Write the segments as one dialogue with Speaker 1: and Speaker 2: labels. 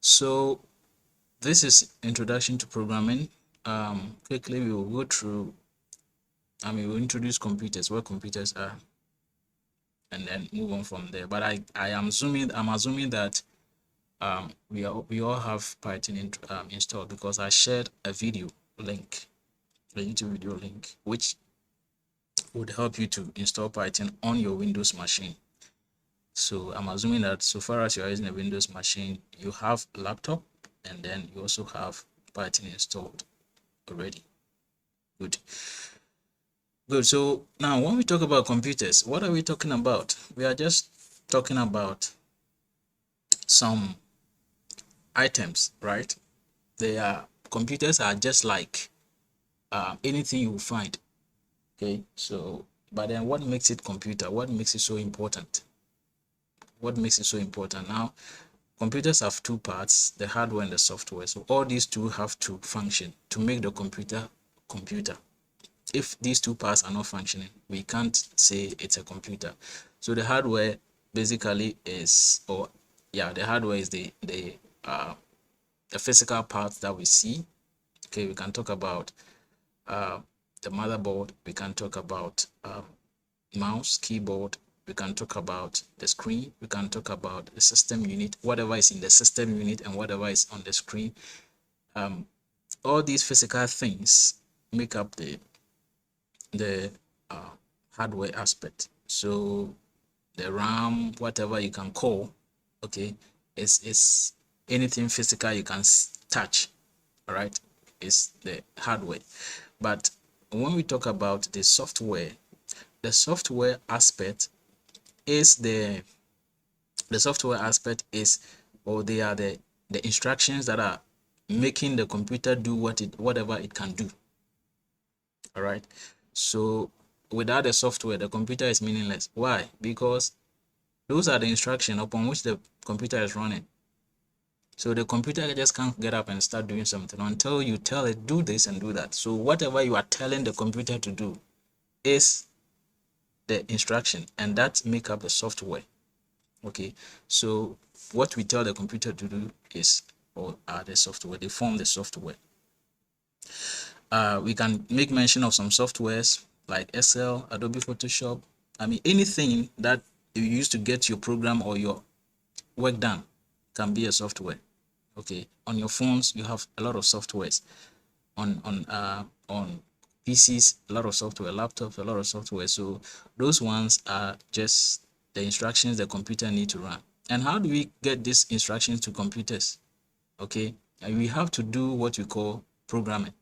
Speaker 1: So this is introduction to programming. Quickly we will go through. We'll introduce computers, what computers are, and then move on from there. But I'm assuming that we all have Python installed, because I shared a video link, a YouTube video link, which would help you to install Python on your Windows machine. So I'm assuming that so far as you are using a Windows machine, you have a laptop, and then you also have Python installed already. Good. Good. So now when we talk about computers, what are we talking about? We are just talking about some items, right? Computers are just like anything you will find. Okay. So, but then what makes it computer? What makes it so important? What makes it so important? Now, computers have two parts, the hardware and the software. So all these two have to function to make the computer. If these two parts are not functioning, we can't say it's a computer. So the hardware basically is, the hardware is the physical parts that we see. Okay, we can talk about the motherboard, we can talk about mouse, keyboard, we can talk about the screen, we can talk about the system unit, whatever is in the system unit and whatever is on the screen. All these physical things make up the hardware aspect. So the RAM, whatever you can call, okay, is anything physical you can touch, all right, is the hardware. But when we talk about the software aspect is the software aspect is, or they are the instructions that are making the computer do whatever it can do. All right. So without the software, the computer is meaningless. Why? Because those are the instructions upon which the computer is running. So the computer just can't get up and start doing something until you tell it, do this and do that. So whatever you are telling the computer to do is the instruction, and that make up the software. Okay. So what we tell the computer to do is, or are the software, they form the software. We can make mention of some softwares like Excel, Adobe Photoshop. Anything that you use to get your program or your work done can be a software. Okay, on your phones you have a lot of softwares. On PCs, a lot of software. Laptops, a lot of software. So those ones are just the instructions the computer need to run. And how do we get these instructions to computers? Okay, and we have to do what we call programming.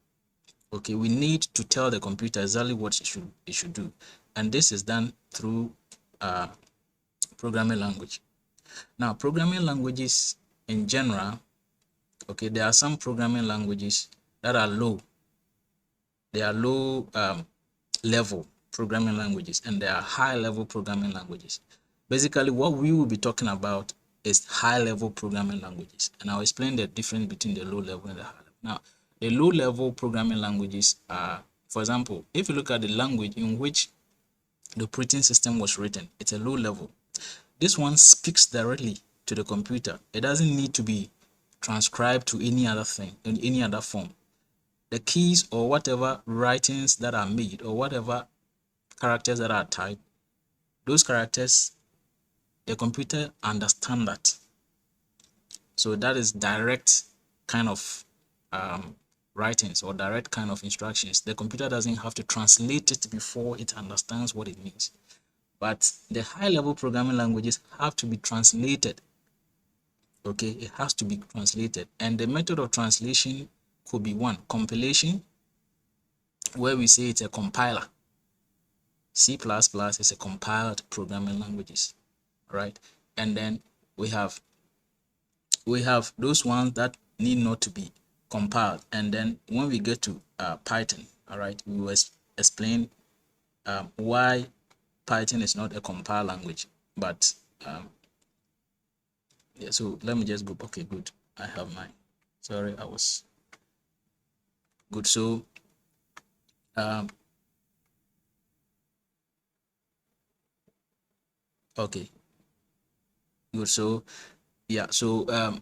Speaker 1: Okay, we need to tell the computer exactly what it should do, and this is done through programming language. Now, programming languages in general, okay, there are some programming languages that are low. They are low level programming languages, and there are high level programming languages. Basically, what we will be talking about is high level programming languages, and I'll explain the difference between the low level and the high level. Now, the low level programming languages are, for example, if you look at the language in which the operating system was written, it's a low level. This one speaks directly to the computer. It doesn't need to be transcribed to any other thing, in any other form. The keys or whatever writings that are made or whatever characters that are typed, those characters, the computer understand that. So that is direct kind of writings or direct kind of instructions. The computer doesn't have to translate it before it understands what it means. But the high level programming languages have to be translated. Okay, it has to be translated. And the method of translation could be one, compilation, where we say it's a compiler. C++ is a compiled programming languages, right? And then we have those ones that need not to be compiled. And then when we get to Python, all right, we will explain why Python is not a compiled language. But yeah, so let me just go. Okay, good. I have mine. Sorry, I was good. So okay, good. So yeah, so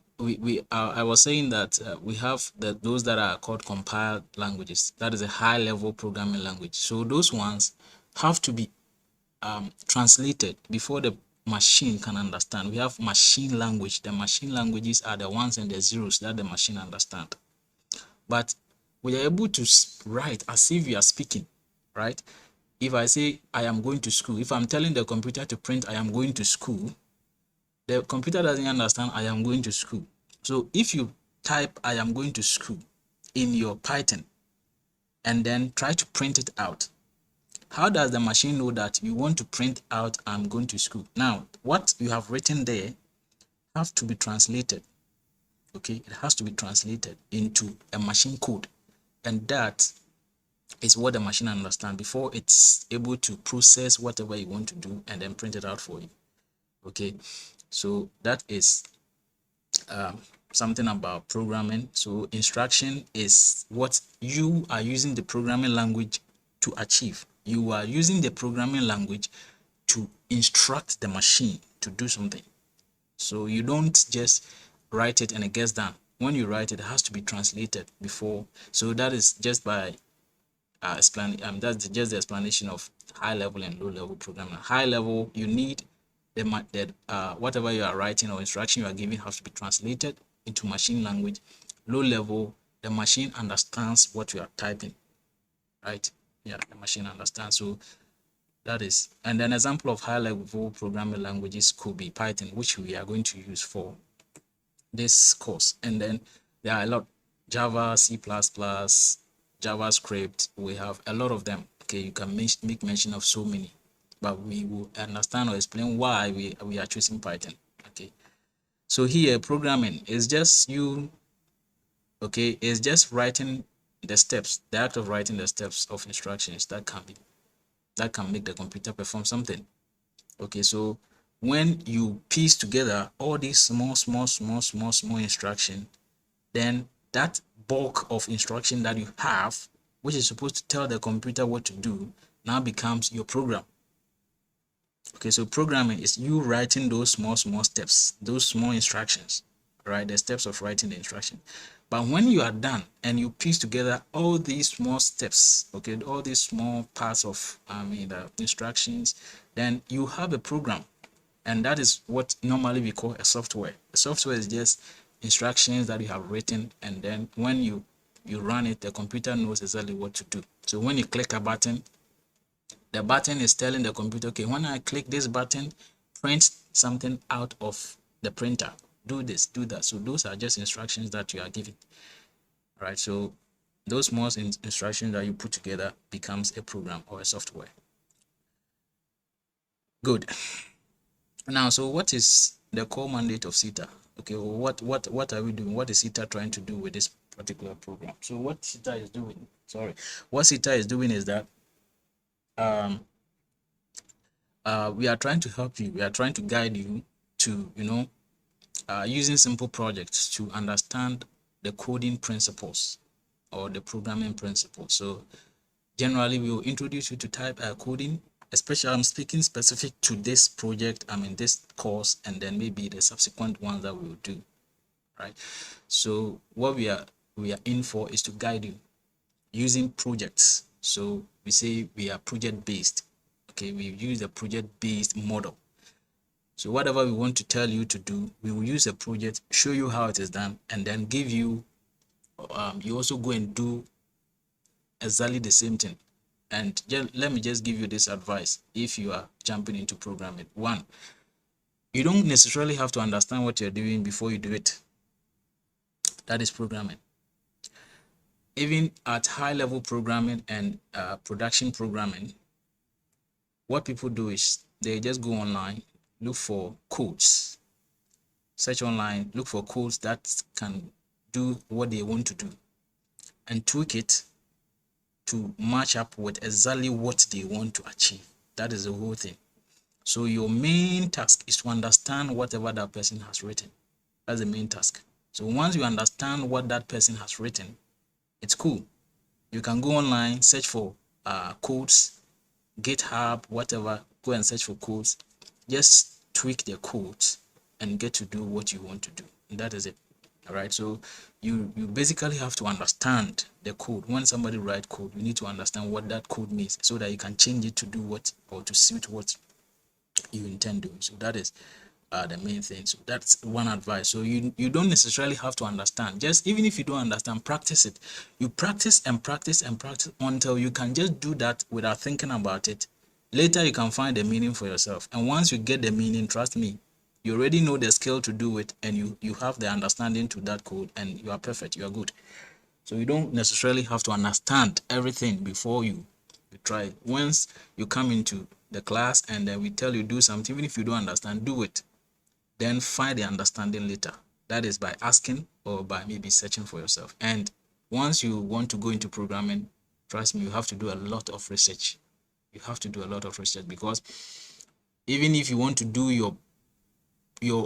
Speaker 1: I was saying that we have those that are called compiled languages. That is a high level programming language. So those ones have to be translated before the machine can understand. We have machine language. The machine languages are the ones and the zeros that the machine understand. But we are able to write as if we are speaking, right? If I say I am going to school, if I'm telling the computer to print I am going to school, the computer doesn't understand I am going to school. So if you type I am going to school in your Python and then try to print it out, how does the machine know that you want to print out I'm going to school? Now, what you have written there have to be translated. Okay, it has to be translated into a machine code, and that is what the machine understands before it's able to process whatever you want to do and then print it out for you. Okay, so that is something about programming. So instruction is what you are using the programming language to achieve. You are using the programming language to instruct the machine to do something. So you don't just write it and it gets done. When you write it, it has to be translated before. So that is just by that's just the explanation of high level and low level programming. High level, you need whatever you are writing or instruction you are giving has to be translated into machine language. Low level, the machine understands what you are typing, right? Yeah, the machine understands. So that is, and an example of high level programming languages could be Python, which we are going to use for this course. And then there are a lot: Java, C++, JavaScript. We have a lot of them. Okay, you can make mention of so many, but we will understand or explain why we are choosing Python. Okay, so here programming is just you. Okay, it's just writing the steps, the act of writing the steps of instructions that can make the computer perform something. Okay, so when you piece together all these small instruction, then that bulk of instruction that you have, which is supposed to tell the computer what to do, now becomes your program. Okay, so programming is you writing those small steps, those small instructions, right? The steps of writing the instruction. But when you are done and you piece together all these small steps, okay, all these small parts of the instructions, then you have a program. And that is what normally we call a software. A software is just instructions that you have written, and then when you run it, the computer knows exactly what to do. So when you click a button, the button is telling the computer, okay, when I click this button, print something out of the printer. Do this, do that. So those are just instructions that you are giving. All right, so those small instructions that you put together becomes a program or a software. Good. Now, so what is the core mandate of CETA? Okay, well, what are we doing? What is CETA trying to do with this particular program? So what CETA is doing, what CETA is doing is that we are trying to help you. We are trying to guide you to, using simple projects to understand the coding principles or the programming principles. So generally, we will introduce you to type coding. Especially, I'm speaking specific to this project, this course, and then maybe the subsequent ones that we will do, right? So what we are in for is to guide you using projects. So we say we are project based. Okay, we use a project based model. So whatever we want to tell you to do, we will use a project, show you how it is done, and then give you. You also go and do exactly the same thing. And let me just give you this advice if you are jumping into programming. One, you don't necessarily have to understand what you're doing before you do it. That is programming. Even at high level programming and production programming, what people do is they just go online, look for codes, search online, look for codes that can do what they want to do, and tweak it to match up with exactly what they want to achieve. That is the whole thing. So your main task is to understand whatever that person has written. That's the main task. So once you understand what that person has written, it's cool. You can go online, search for codes, GitHub, whatever, go and search for codes. Just tweak the codes and get to do what you want to do. And that is it. All right, so you basically have to understand the code. When somebody write code, you need to understand what that code means so that you can change it to do what, or to suit what you intend doing. So that is the main thing. So that's one advice. So you don't necessarily have to understand. Just even if you don't understand, practice it. You practice and practice and practice until you can just do that without thinking about it. Later you can find the meaning for yourself, and once you get the meaning, trust me, you already know the skill to do it, and you have the understanding to that code, and you are perfect, you are good. So you don't necessarily have to understand everything before you try it. Once you come into the class and then we tell you do something, even if you don't understand, do it. Then find the understanding later. That is by asking or by maybe searching for yourself. And once you want to go into programming, trust me, you have to do a lot of research. You have to do a lot of research, because even if you want to do your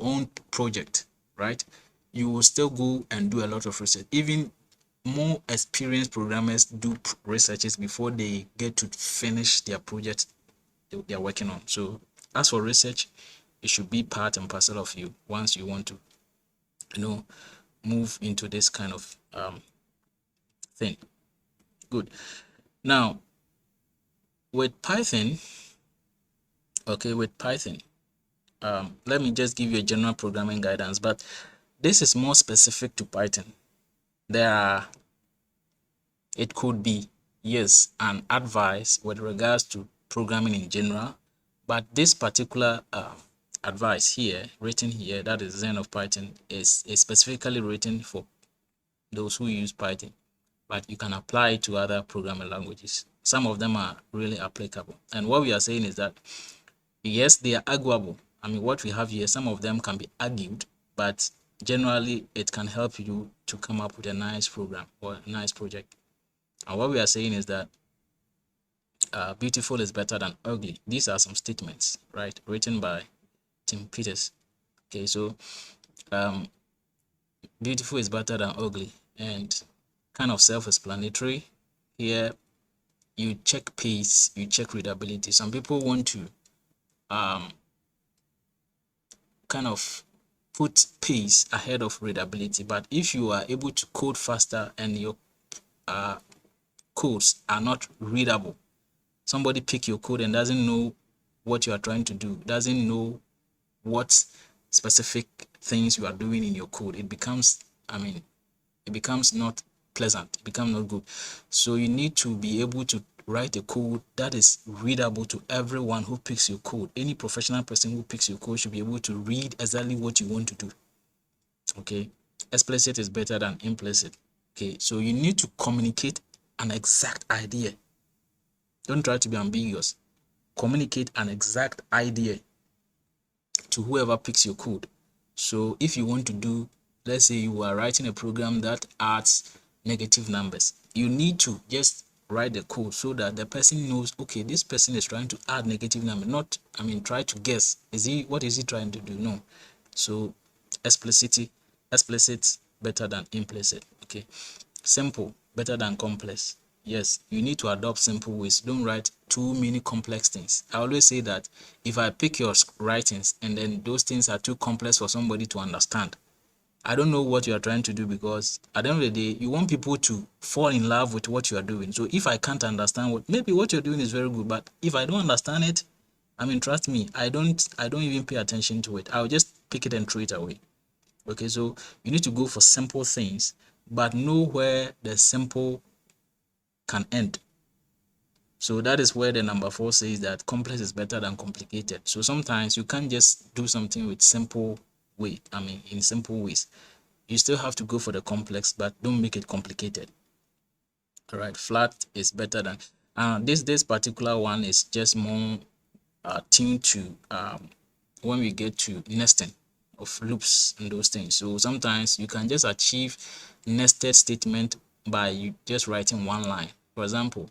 Speaker 1: own project, right, you will still go and do a lot of research. Even more experienced programmers do researches before they get to finish their project they are working on. So as for research, it should be part and parcel of you once you want to, move into this kind of thing. Good. Now with Python, let me just give you a general programming guidance, but this is more specific to Python. It could be, yes, an advice with regards to programming in general, but this particular advice here, written here, that is Zen of Python, is specifically written for those who use Python, but you can apply it to other programming languages. Some of them are really applicable. And what we are saying is that, yes, they are arguable. I mean, what we have here, some of them can be argued, but generally it can help you to come up with a nice program or a nice project. And what we are saying is that beautiful is better than ugly. These are some statements, right, written by Tim Peters. Okay, so beautiful is better than ugly, and kind of self-explanatory. Here you check pace, you check readability. Some people want to kind of put pace ahead of readability, but if you are able to code faster and your codes are not readable, somebody pick your code and doesn't know what you are trying to do, doesn't know what specific things you are doing in your code, it becomes not pleasant, it becomes not good. So you need to be able to write a code that is readable to everyone who picks your code. Any professional person who picks your code should be able to read exactly what you want to do. Okay, explicit is better than implicit. Okay, so you need to communicate an exact idea. Don't try to be ambiguous. Communicate an exact idea to whoever picks your code. So if you want to do, let's say you are writing a program that adds negative numbers, you need to just write the code so that the person knows, okay, this person is trying to add negative number, not, try to guess, what is he trying to do? No. So explicit better than implicit. Okay, simple better than complex. Yes, you need to adopt simple ways. Don't write too many complex things. I always say that if I pick your writings and then those things are too complex for somebody to understand, I don't know what you are trying to do, because at the end of the day, you want people to fall in love with what you are doing. So if I can't understand maybe what you're doing is very good, but if I don't understand it, trust me, I don't even pay attention to it. I'll just pick it and throw it away. Okay, so you need to go for simple things, but know where the simple can end. So that is where the number 4 says that complex is better than complicated. So sometimes you can't just do something with simple way, in simple ways. You still have to go for the complex, but don't make it complicated. All right, flat is better than this particular one is just more tuned to when we get to nesting of loops and those things. So sometimes you can just achieve nested statement by you just writing one line. For example,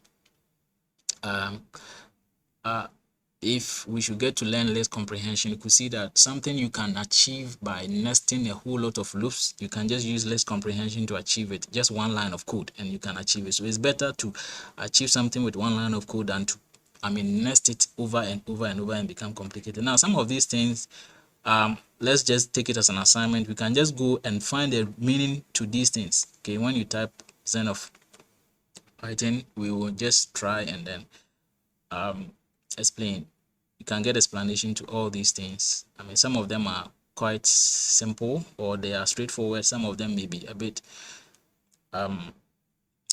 Speaker 1: if we should get to learn less comprehension, you could see that something you can achieve by nesting a whole lot of loops, you can just use less comprehension to achieve it. Just one line of code and you can achieve it. So it's better to achieve something with one line of code than to nest it over and over and over and become complicated. Now some of these things let's just take it as an assignment. We can just go and find the meaning to these things. Okay, when you type Zen of Python, we will just try and then explain. You can get explanation to all these things. I mean, some of them are quite simple or they are straightforward. Some of them may be a bit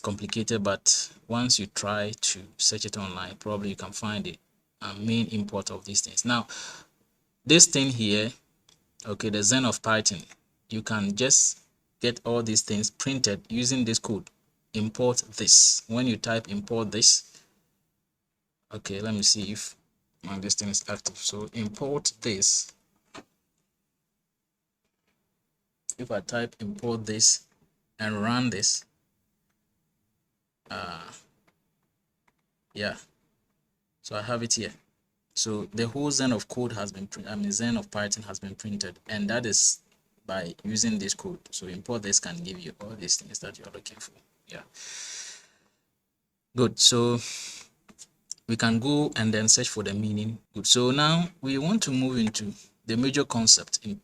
Speaker 1: complicated, but once you try to search it online, probably you can find the main import of these things. Now, this thing here, okay, the Zen of Python, you can just get all these things printed using this code. Import this. When you type import this, okay, let me see if this thing is active. So import this. If I type import this and run this, yeah, so I have it here. So the whole Zen of code has been Zen of Python has been printed, and that is by using this code. So import this can give you all these things that you're looking for. Yeah, good. So we can go and then search for the meaning. Good. So now we want to move into the major concept in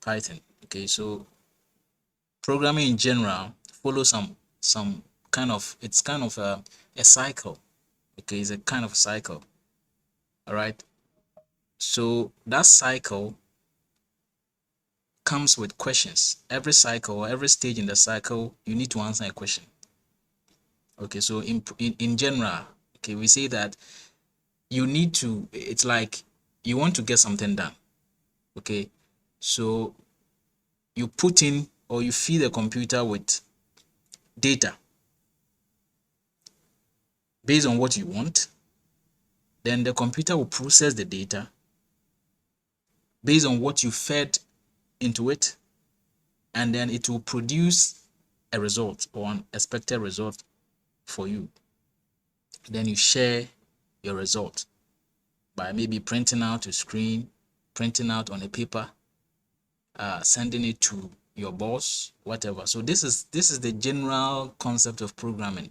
Speaker 1: Python. Okay, so programming in general follows some kind of, it's kind of a cycle. Okay, it's a kind of cycle. All right, so that cycle comes with questions. Every cycle, every stage in the cycle, you need to answer a question. Okay, so in general, okay, we say that you need to, it's like you want to get something done. Okay, so you put in or you feed the computer with data based on what you want. Then the computer will process the data based on what you fed into it, and then it will produce a result or an expected result for you. Then you share your result by maybe printing out a screen, printing out on a paper, sending it to your boss, whatever. So this is the general concept of programming.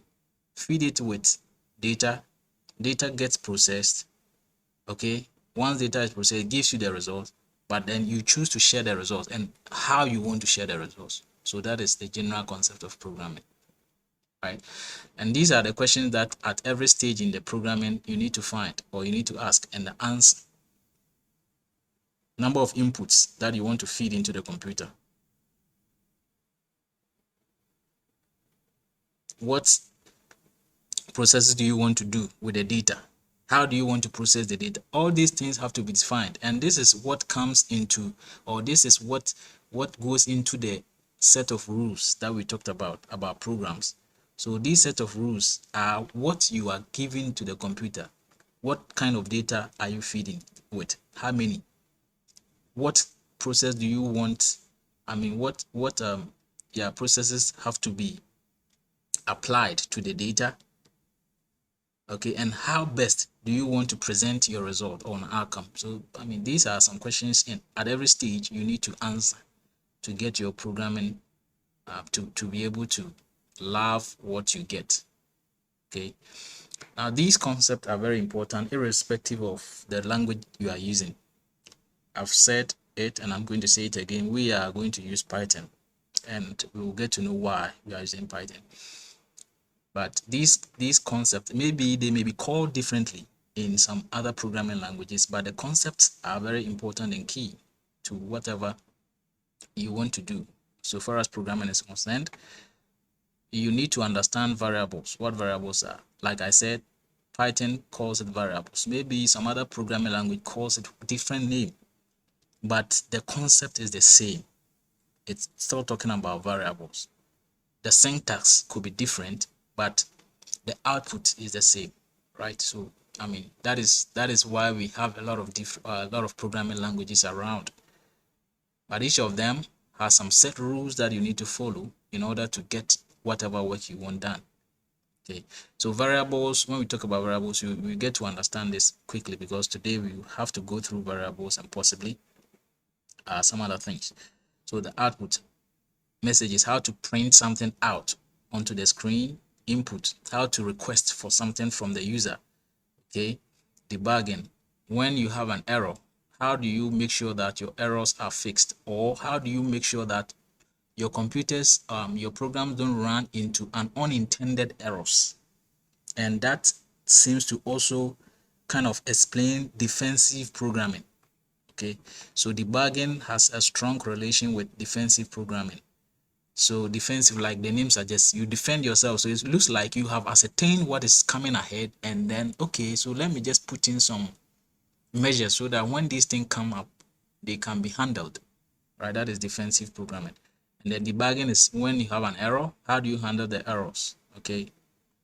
Speaker 1: Feed it with data, data gets processed. Okay, once data is processed, it gives you the result, but then you choose to share the results and how you want to share the results. So that is the general concept of programming, right? And these are the questions that at every stage in the programming you need to find or you need to ask, and the answer, number of inputs that you want to feed into the computer. What processes do you want to do with the data? How do you want to process the data? All these things have to be defined, and this is what comes into, or this is what goes into the set of rules that we talked about programs. So these set of rules are what you are giving to the computer. What kind of data are you feeding with? How many? What process do you want? I mean, what processes have to be applied to the data? Okay, and how best do you want to present your result or an outcome? So I mean, these are some questions at every stage you need to answer to get your programming to be able to love what you get. Okay, now these concepts are very important irrespective of the language you are using. I've said it and I'm going to say it again. We are going to use Python, and we will get to know why we are using Python. But these concepts, maybe they may be called differently in some other programming languages, but the concepts are very important and key to whatever you want to do. So far as programming is concerned, you need to understand variables, what variables are. Like I said, Python calls it variables. Maybe some other programming language calls it different name, but the concept is the same. It's still talking about variables. The syntax could be different, but the output is the same, right? So I mean, that is why we have a lot of programming languages around, but each of them has some set rules that you need to follow in order to get whatever work you want done. Okay, so variables, when we talk about variables, we get to understand this quickly, because today we have to go through variables and possibly some other things. So the output message is how to print something out onto the screen. Input, how to request for something from the user. Okay, debugging, when you have an error, how do you make sure that your errors are fixed, or how do you make sure that your computers, your programs don't run into an unintended errors? And that seems to also kind of explain defensive programming. Okay, so debugging has a strong correlation with defensive programming. So defensive, like the name suggests, you defend yourself. So it looks like you have ascertained what is coming ahead, and then okay, so let me just put in some measures so that when these things come up, they can be handled. Right? That is defensive programming. And then debugging is when you have an error, how do you handle the errors? Okay,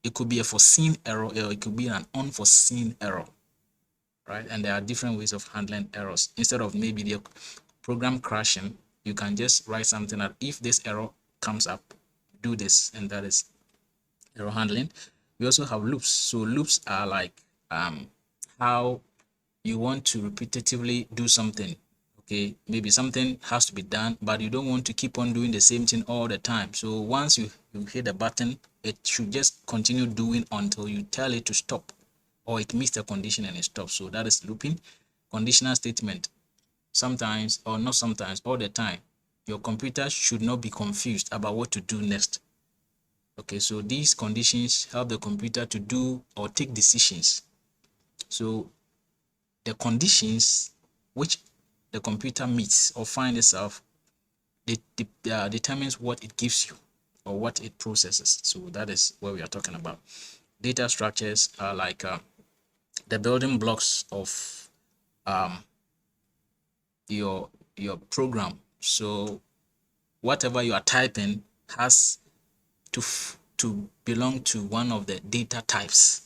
Speaker 1: it could be a foreseen error, or it could be an unforeseen error. Right? And there are different ways of handling errors. Instead of maybe the program crashing, you can just write something that if this error comes up, do this, and that is error handling. We also have loops. So loops are like how you want to repetitively do something. Okay, maybe something has to be done, but you don't want to keep on doing the same thing all the time. So once you hit the button, it should just continue doing until you tell it to stop, or it meets the condition and it stops. So that is looping. Conditional statement. Sometimes, or not sometimes, all the time, your computer should not be confused about what to do next. Okay, so these conditions help the computer to do or take decisions. So the conditions which the computer meets or finds itself, determines what it gives you or what it processes. So that is what we are talking about. Data structures are like the building blocks of your program. So whatever you are typing has to belong to one of the data types.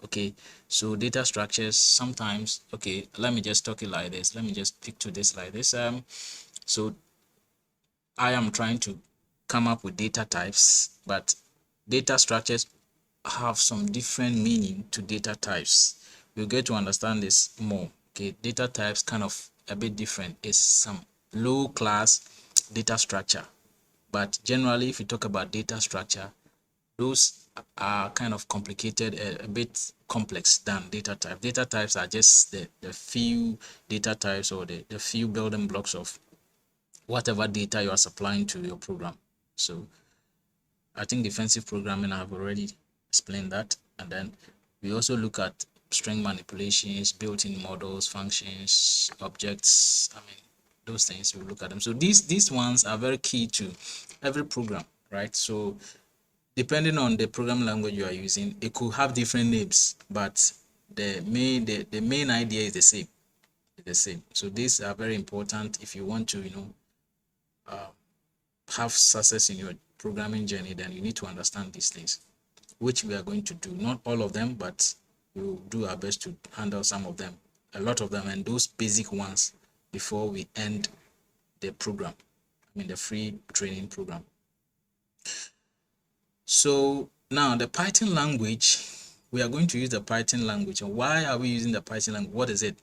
Speaker 1: Okay, so data structures sometimes, okay, let me just talk it like this. Let me just pick to this like this. So I am trying to come up with data types, but data structures have some different meaning to data types. We'll get to understand this more. Okay, data types kind of a bit different. It's some low class data structure, but generally if you talk about data structure, those are kind of complicated, a bit complex than data type. Data types are just the few data types, or the few building blocks of whatever data you are supplying to your program. So I think defensive programming, I have already explained that. And then we also look at string manipulations, built-in models, functions, objects. I mean, those things, we look at them. So these ones are very key to every program, right? So depending on the programming language you are using, it could have different names, but the main idea is the same. It's the same. So these are very important if you want to, have success in your programming journey. Then you need to understand these things, which we are going to do. Not all of them, but we'll do our best to handle some of them, a lot of them, and those basic ones before we end the program. I mean, the free training program. So now the Python language, we are going to use the Python language. And why are we using the Python language? What is it?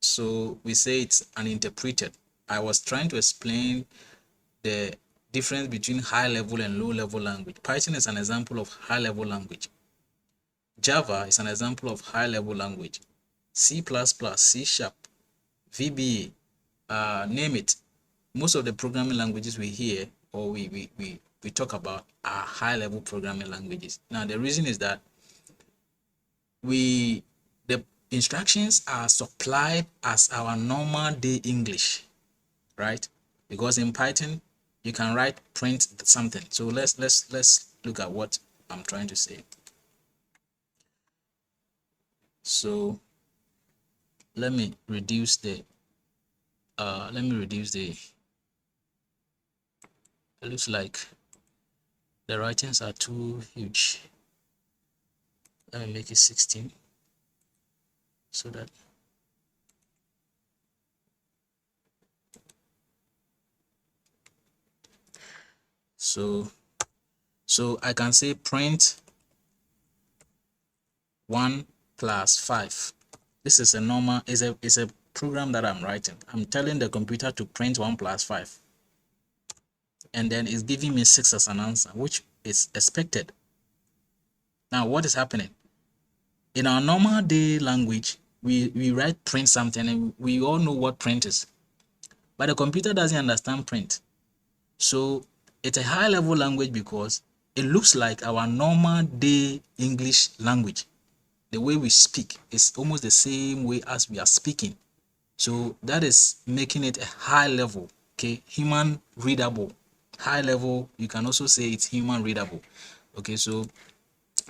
Speaker 1: So we say it's an interpreted. I was trying to explain the difference between high level and low level language. Python is an example of high level language. Java is an example of high level language. C++, C Sharp, VBA, name it. Most of the programming languages we hear or we talk about are high level programming languages. Now the reason is that the instructions are supplied as our normal day English, right? Because in Python you can write print something. So let's look at what I'm trying to say. So let me reduce the it looks like the writings are too huge. Let me make it 16 so that so I can say print 1 plus 5. This is a normal, is a program that I'm writing. I'm telling the computer to print 1 plus 5, and then it's giving me 6 as an answer, which is expected. Now what is happening in our normal day language? we write print something, and we all know what print is, but the computer doesn't understand print. So it's a high level language because it looks like our normal day English language. The way we speak is almost the same way as we are speaking. So that is making it a high level, okay, human readable. High level, you can also say it's human readable. Okay, so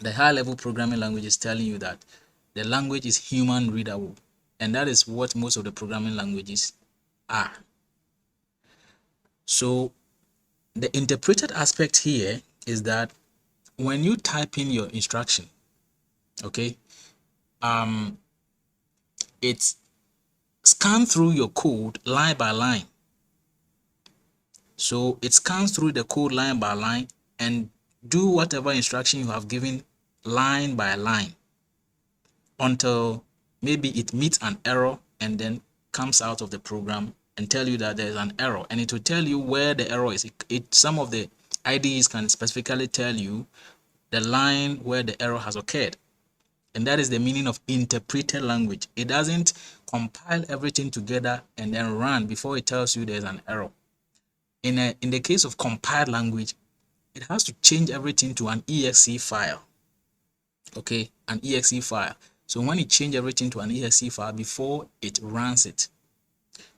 Speaker 1: the high level programming language is telling you that the language is human readable, and that is what most of the programming languages are. So the interpreted aspect here is that when you type in your instruction, okay, it scans through your code line by line. So it scans through the code line by line and do whatever instruction you have given line by line until maybe it meets an error and then comes out of the program and tell you that there's an error, and it will tell you where the error is. Some of the IDEs can specifically tell you the line where the error has occurred, and that is the meaning of interpreted language. It doesn't compile everything together and then run before it tells you there's an error. In the case of compiled language, it has to change everything to an exe file. Okay, an exe file. So when it changes everything to an exe file before it runs it.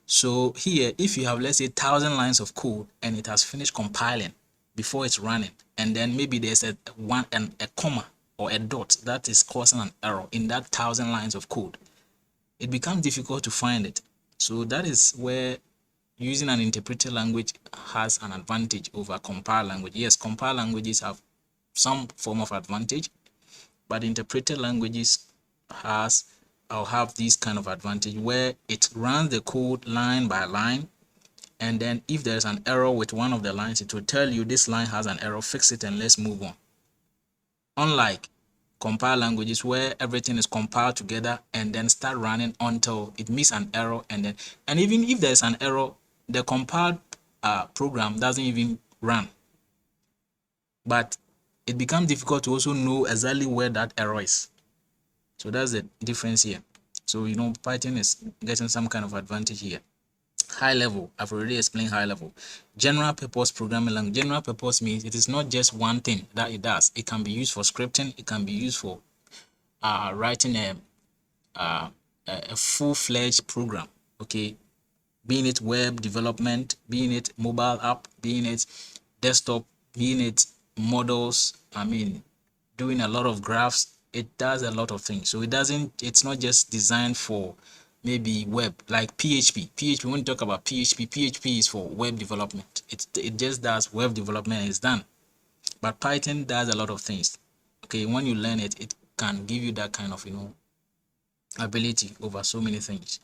Speaker 1: So here, if you have, let's say, 1,000 lines of code and it has finished compiling before it's running, and then maybe there's a comma or a dot that is causing an error in that 1,000 lines of code, it becomes difficult to find it. So that is where using an interpreted language has an advantage over compiled language. Yes, compiled languages have some form of advantage, but interpreted languages have this kind of advantage where it runs the code line by line, and then if there's an error with one of the lines, it will tell you this line has an error, fix it and let's move on. Unlike compiled languages where everything is compiled together and then start running until it meets an error, and even if there's an error, the compiled program doesn't even run. But it becomes difficult to also know exactly where that error is. So that's the difference here. So Python is getting some kind of advantage here. High level, I've already explained high level. General purpose programming language. General purpose means it is not just one thing that it does. It can be used for scripting. It can be used for writing a full-fledged program. Okay, being it web development, being it mobile app, being it desktop, being it models. Doing a lot of graphs. It does a lot of things. So it's not just designed for maybe web, like PHP. When you talk about PHP is for web development. It just does web development and it's done. But Python does a lot of things. Okay, when you learn it, it can give you that kind of ability over so many things.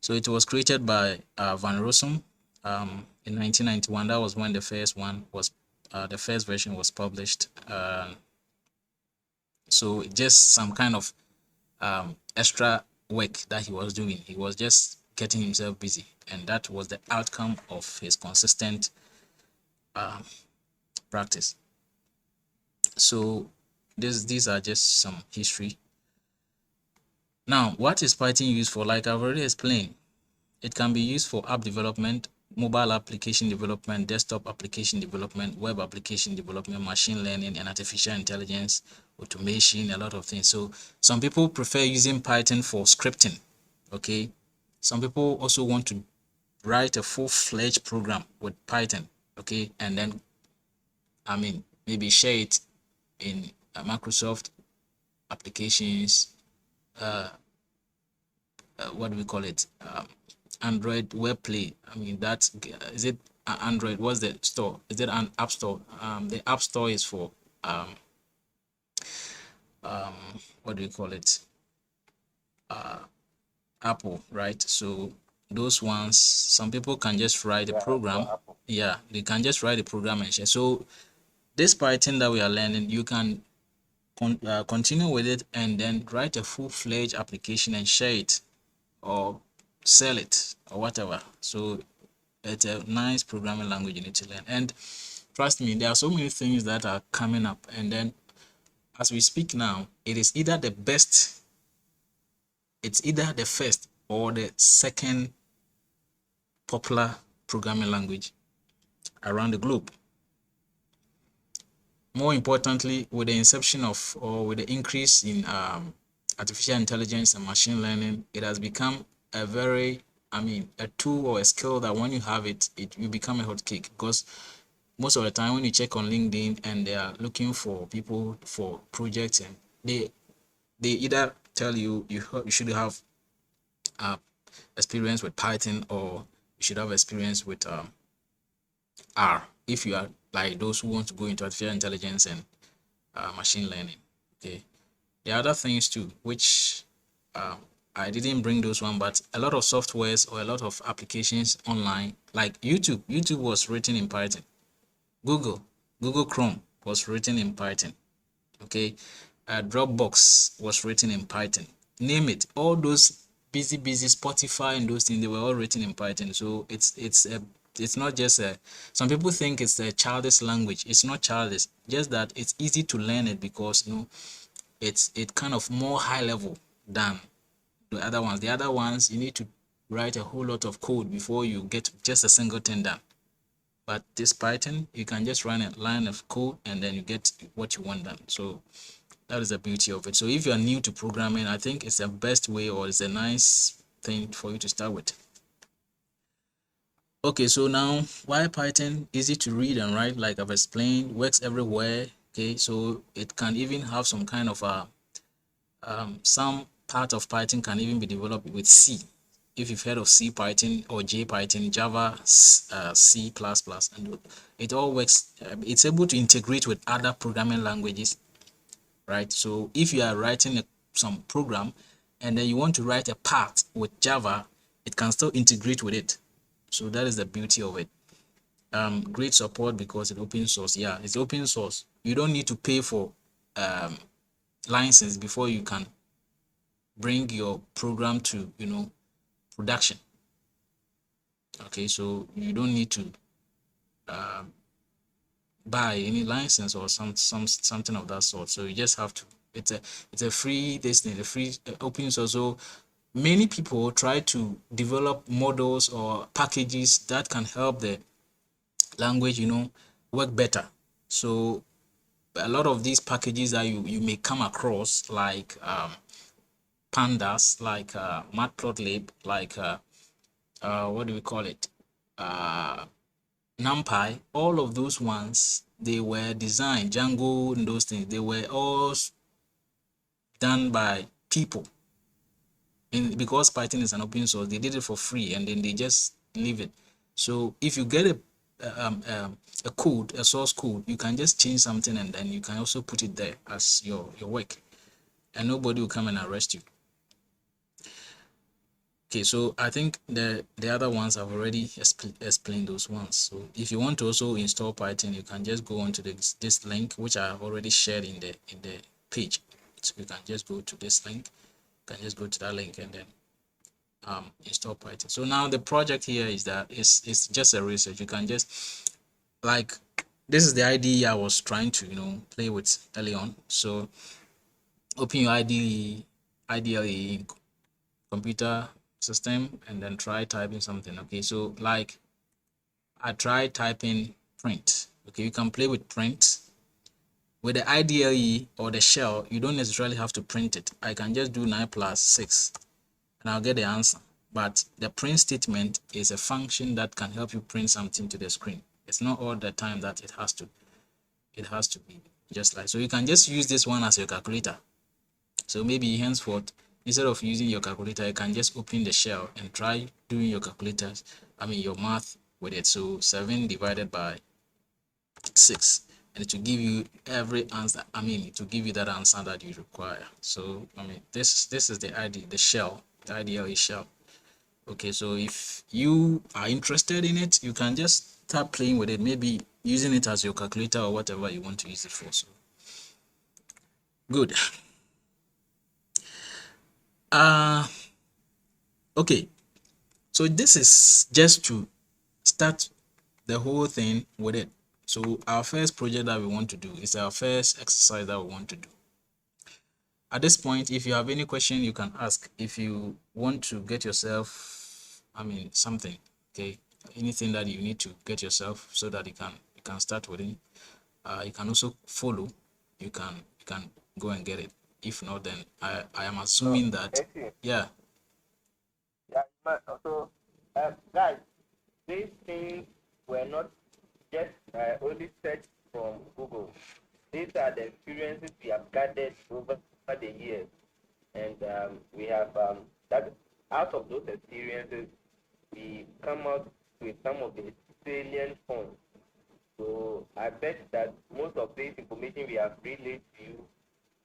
Speaker 1: So it was created by Van Rossum in 1991. That was when the first version was published. So just some kind of extra work that he was doing. He was just getting himself busy, and that was the outcome of his consistent practice. So these are just some history. Now, what is Python used for? Like I've already explained, it can be used for app development, mobile application development, desktop application development, web application development, machine learning and artificial intelligence, automation, a lot of things. So some people prefer using Python for scripting. Okay, some people also want to write a full-fledged program with Python. Okay, and then maybe share it in Microsoft applications, what do we call it, Android web play. Is it Android? What's the store? Is it an app store? The app store is for what do you call it, Apple, right? So those ones, some people can just write a program. Yeah, they can just write a program and share. So this Python that we are learning, you can continue with it and then write a full-fledged application and share it or sell it or whatever. So it's a nice programming language you need to learn. And trust me, there are so many things that are coming up, and then as we speak now, it is either the best it's either the first or the second popular programming language around the globe. More importantly, with the inception of, or with the increase in artificial intelligence and machine learning, it has become a very, a tool or a skill that when you have it, you become a hot cake. Because most of the time when you check on LinkedIn and they are looking for people for projects, and they either tell you you should have experience with Python, or you should have experience with R, if you are like those who want to go into artificial intelligence and machine learning. Okay, there are other things too, which I didn't bring those one, but a lot of softwares or a lot of applications online, like YouTube was written in Python. Google Chrome was written in Python. Okay, Dropbox was written in Python. Name it, all those busy Spotify and those things, they were all written in Python. So it's not just a, some people think it's a childish language. It's not childish, just that it's easy to learn it, because it's kind of more high level than the other ones. The other ones, you need to write a whole lot of code before you get just a single thing done. But this Python, you can just run a line of code and then you get what you want done. So that is the beauty of it. So if you are new to programming, I think it's the best way, or it's a nice thing for you to start with. Okay, so now, why Python? Easy to read and write, like I've explained, works everywhere. Okay, so it can even have some kind of a some part of Python can even be developed with C. If you've heard of C Python or J Python, Java, C++, and it all works. It's able to integrate with other programming languages, right? So if you are writing some program and then you want to write a part with Java, it can still integrate with it. So that is the beauty of it. Great support because it's open source. Yeah, it's open source. You don't need to pay for license before you can bring your program to production. Okay, so you don't need to buy any license or something of that sort. So you just have to, it's a free a free open source. So many people try to develop models or packages that can help the language work better. So a lot of these packages that you may come across, like pandas, like matplotlib, like what do we call it, NumPy, all of those ones, they were designed, Django and those things, they were all done by people. And because Python is an open source, they did it for free and then they just leave it. So if you get a code, a source code, you can just change something and then you can also put it there as your work, and nobody will come and arrest you. Okay, so I think the other ones I've already explained those ones. So if you want to also install Python, you can just go onto this link, which I have already shared in the page. So you can just go to this link. You can just go to that link and then install Python. So now the project here is that it's just a research. You can just, like, this is the IDE I was trying to play with early on. So open your IDE in computer system and then try typing something. Okay, so like I tried typing print. Okay, you can play with print. With the IDE or the shell, you don't necessarily have to print it. I can just do 9 + 6 and I'll get the answer. But the print statement is a function that can help you print something to the screen. It's not all the time that it has to be just like, so you can just use this one as your calculator. So maybe henceforth, instead of using your calculator, you can just open the shell and try doing your calculators, your math with it. So 7 divided by 6, and it will give you every answer. It will give you that answer that you require. So this is the idea, the shell, the IDE shell. Okay, so if you are interested in it, you can just start playing with it, maybe using it as your calculator or whatever you want to use it for. So good. Okay, so this is just to start the whole thing with it. So our first project that we want to do is our first exercise that we want to do. at this point, if you have any question, you can ask. If you want to get yourself, I mean, something, okay, anything that you need to get yourself so that you can start with it. You can also follow. You can go and get it. If not, then I am assuming that, yeah.
Speaker 2: Yeah, so, guys, these things were not just only searched from Google. These are the experiences we have gathered over the years, and we have that out of those experiences, we come out with some of the salient points. So I bet that most of this information we have relayed to you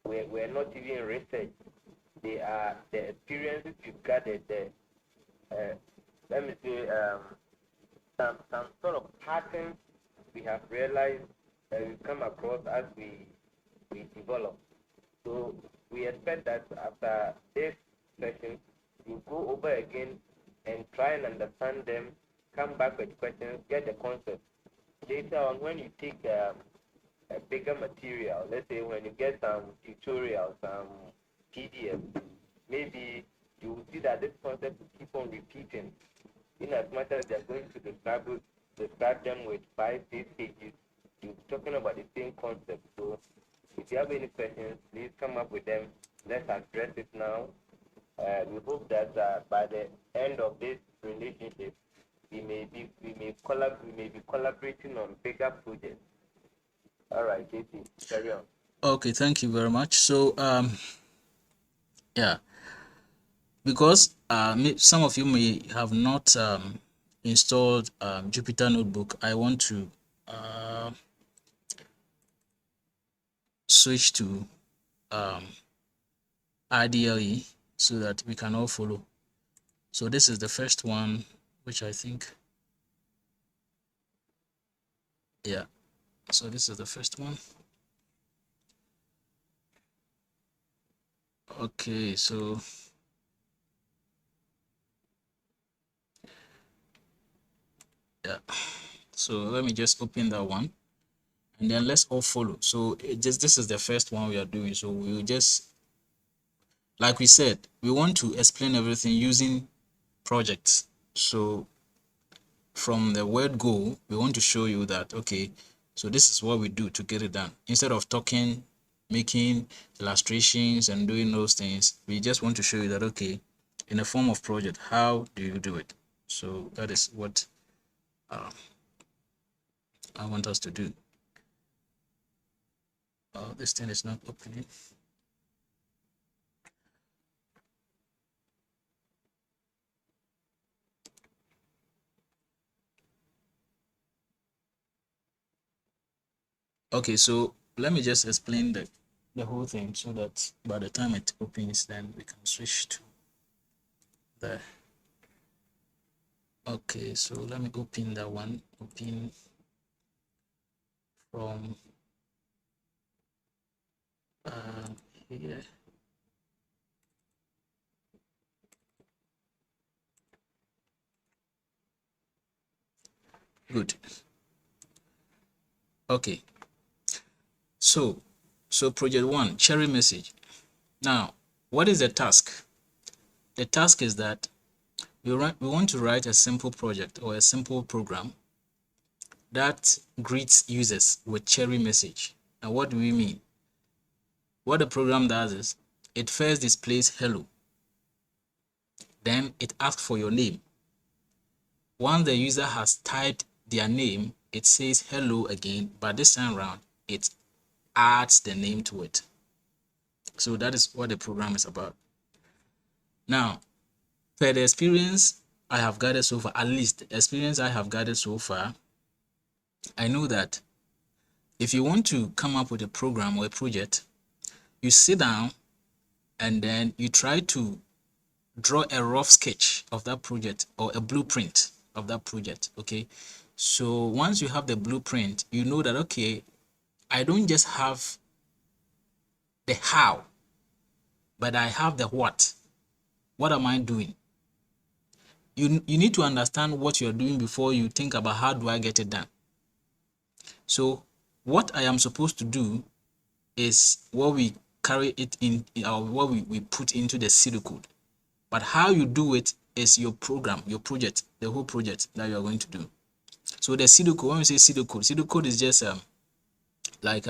Speaker 2: were not even research. They are the experiences you've gathered there. Uh, let me say some sort of patterns we have realized that we come across as we develop. So we expect that after this session, you go over again and try and understand them, come back with questions, get the concept. Later on, when you take a bigger material, let's say when you get some tutorials, some PDF, maybe you will see that this concept will keep on repeating in as much as they're going to describe them with 5, 6 pages, you're talking about the same concept. So if you have any questions, please come up with them. Let's address it now. We hope that by the end of this relationship, we may be collaborating on bigger projects. All right, JC, carry on.
Speaker 1: Okay, thank you very much. So yeah, because some of you may have not installed Jupyter Notebook, I want to switch to IDLE so that we can all follow. So this is the first one, which I think, yeah. So this is the first one. Okay, so yeah. So let me just open that one, and then let's all follow. So this is the first one we are doing. So we will just, like we said, we want to explain everything using projects. So from the word go, we want to show you that, okay, so this is what we do to get it done. Instead of talking, making illustrations and doing those things, we just want to show you that, okay, in a form of project, how do you do it? So that is what I want us to do. This thing is not opening. Okay, so let me just explain the whole thing so that by the time it opens, then we can switch to the. Okay, so let me open that one. Open from here. Good. Okay. So project one, cherry message. Now, what is the task? The task is that we want to write a simple project or a simple program that greets users with cherry message. Now, what do we mean? What the program does is it first displays hello. Then it asks for your name. Once the user has typed their name, it says hello again, but this time around, it adds the name to it. So that is what the program is about. Now, per the experience I have gathered so far, at least the experience I have gathered so far, I know that if you want to come up with a program or a project, you sit down and then you try to draw a rough sketch of that project or a blueprint of that project. Okay, so once you have the blueprint, you know that, okay, I don't just have the how, but I have the what. What am I doing? You need to understand what you're doing before you think about how do I get it done. So what I am supposed to do is what we carry it in what we put into the pseudocode. But how you do it is your program, your project, the whole project that you are going to do. So the pseudocode, when we say pseudocode is just like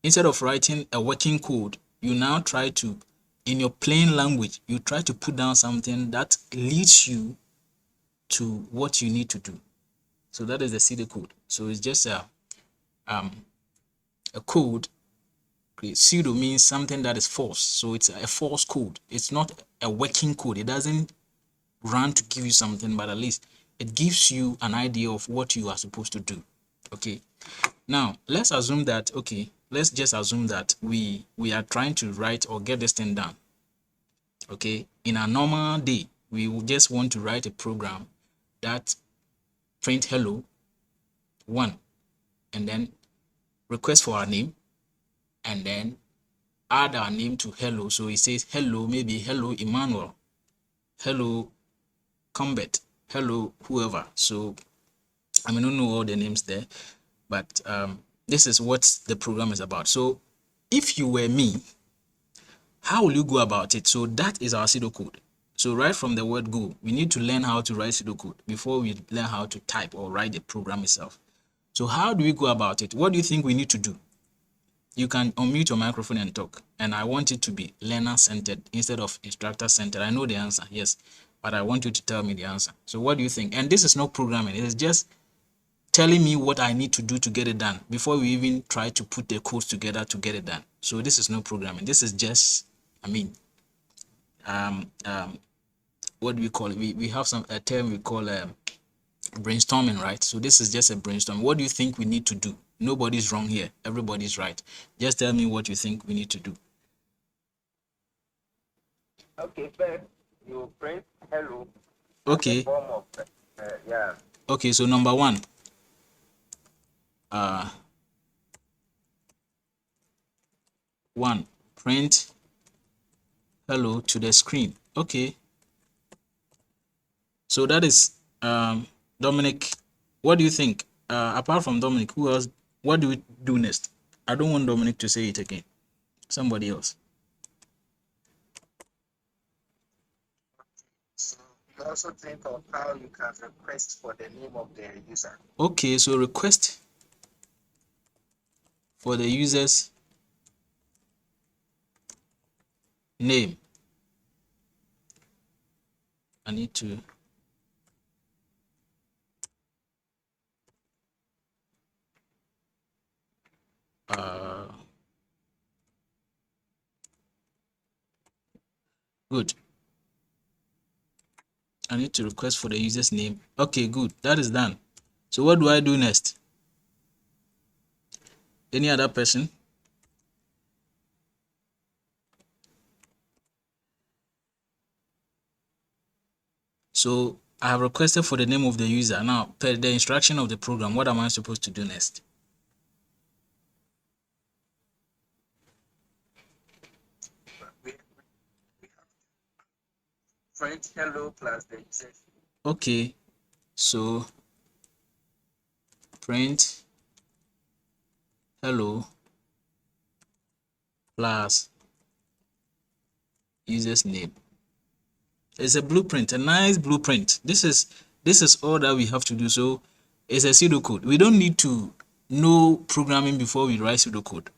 Speaker 1: instead of writing a working code, you now try to, in your plain language, you try to put down something that leads you to what you need to do. So that is the pseudocode. So it's just a code. Pseudo means something that is false. So it's a false code. It's not a working code. It doesn't run to give you something, but at least it gives you an idea of what you are supposed to do. Okay. Now let's assume that, okay, let's just assume that we are trying to write or get this thing done. Okay, in a normal day, we will just want to write a program that print hello 1 and then request for our name and then add our name to hello. So it says hello, maybe hello Emmanuel, hello Combat, hello whoever. So I mean, I don't know all the names there, but this is what the program is about. So if you were me, how will you go about it? So that is our pseudocode. So right from the word go, we need to learn how to write pseudocode before we learn how to type or write the program itself. So how do we go about it? What do you think we need to do? You can unmute your microphone and talk. And I want it to be learner-centered instead of instructor-centered. I know the answer, yes, but I want you to tell me the answer. So what do you think? And this is not programming. It is just telling me what I need to do to get it done before we even try to put the codes together to get it done. So this is no programming. This is just, I mean, what do we call it? We have a term we call brainstorming, right? So this is just a brainstorm. What do you think we need to do? Nobody's wrong here. Everybody's right. Just tell me what you think we need to do.
Speaker 2: Okay, first you print hello.
Speaker 1: Okay.
Speaker 2: Form of yeah.
Speaker 1: Okay, so number 1. Print hello to the screen. Okay. So that is Dominic. What do you think? Apart from Dominic, who else? What do we do next? I don't want Dominic to say it again. Somebody else.
Speaker 3: So you also think of how you can request for the name of the user.
Speaker 1: Okay, so request for the user's name. I need to good. I need to request for the user's name. Okay, good. That is done. So what do I do next? Any other person? So I have requested for the name of the user. Now, per the instruction of the program, what am I supposed to do next?
Speaker 3: We have print hello plus the user.
Speaker 1: Okay, so print hello plus user's name. It's a blueprint, a nice blueprint. This is all that we have to do. So it's a pseudocode. We don't need to know programming before we write pseudocode.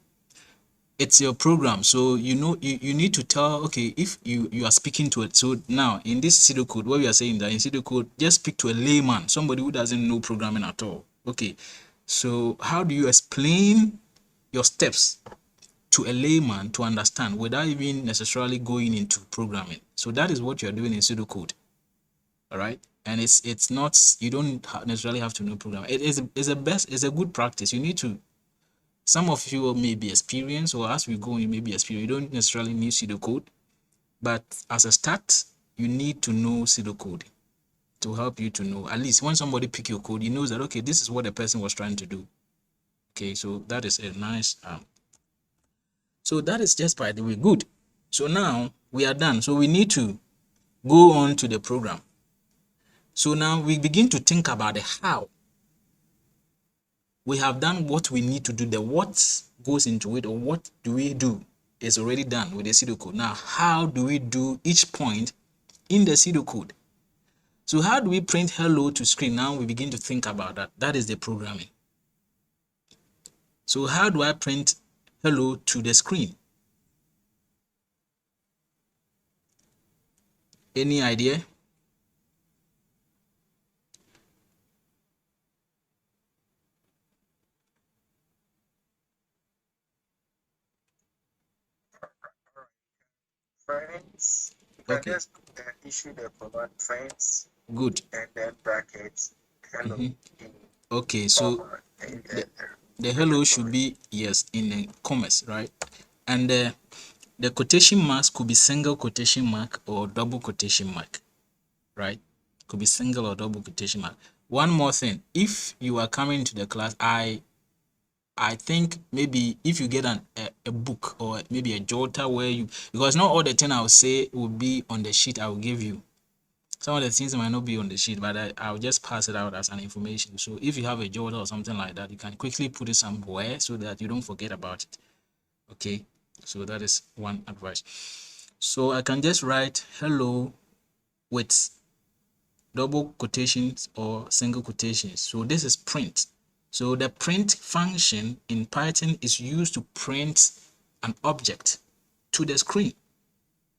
Speaker 1: It's your program, so you know you need to tell, okay, if you are speaking to it. So now in this pseudocode, what we are saying that in pseudocode, just speak to a layman, somebody who doesn't know programming at all. Okay, so how do you explain your steps to a layman to understand without even necessarily going into programming? So that is what you are doing in pseudocode. All right, and it's not, you don't necessarily have to know programming. It's a good practice. You need to, some of you may be experienced, or as we go, you may be experienced. You don't necessarily need pseudocode, but as a start, you need to know pseudocode to help you to know. At least when somebody pick your code, he knows that, okay, this is what the person was trying to do. Okay, so that is a nice. So that is just by the way good. So now we are done. So we need to go on to the program. So now we begin to think about the how. We have done what we need to do, the what goes into it, or what do we do? is already done with the pseudocode. Now, how do we do each point in the pseudocode? So how do we print hello to screen? Now we begin to think about that. That is the programming. So how do I print hello to the screen? Any idea?
Speaker 3: Friends, you can
Speaker 1: Okay,
Speaker 3: just issue the command friends
Speaker 1: good.
Speaker 3: and then brackets hello in
Speaker 1: Okay, so
Speaker 3: comma in
Speaker 1: the hello should be, yes, in a commas, right? And the quotation marks could be single quotation mark or double quotation mark, right? Could be single or double quotation mark. One more thing, if you are coming to the class, I think maybe if you get a book or maybe a jotter where you, because not all the thing I'll say will be on the sheet I will give you. Some of the things might not be on the sheet, but I'll just pass it out as an information. So if you have a jotter or something like that, you can quickly put it somewhere so that you don't forget about it. Okay, so that is one advice. So I can just write hello with double quotations or single quotations. So this is print. So the print function in Python is used to print an object to the screen,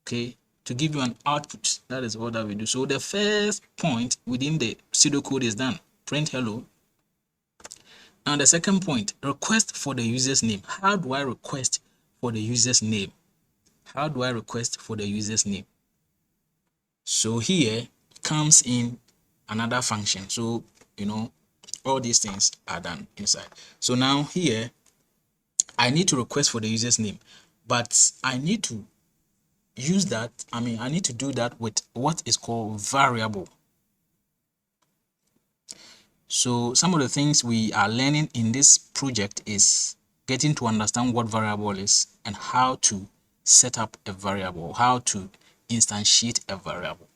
Speaker 1: okay, to give you an output. That is all that we do. So the first point within the pseudocode is done, print hello. Now the second point, request for the user's name. How do I request for the user's name? How do I request for the user's name? So here comes in another function. So, all these things are done inside. So now here, I need to request for the user's name, but I need to use that. I need to do that with what is called variable. So some of the things we are learning in this project is getting to understand what variable is and how to set up a variable, how to instantiate a variable.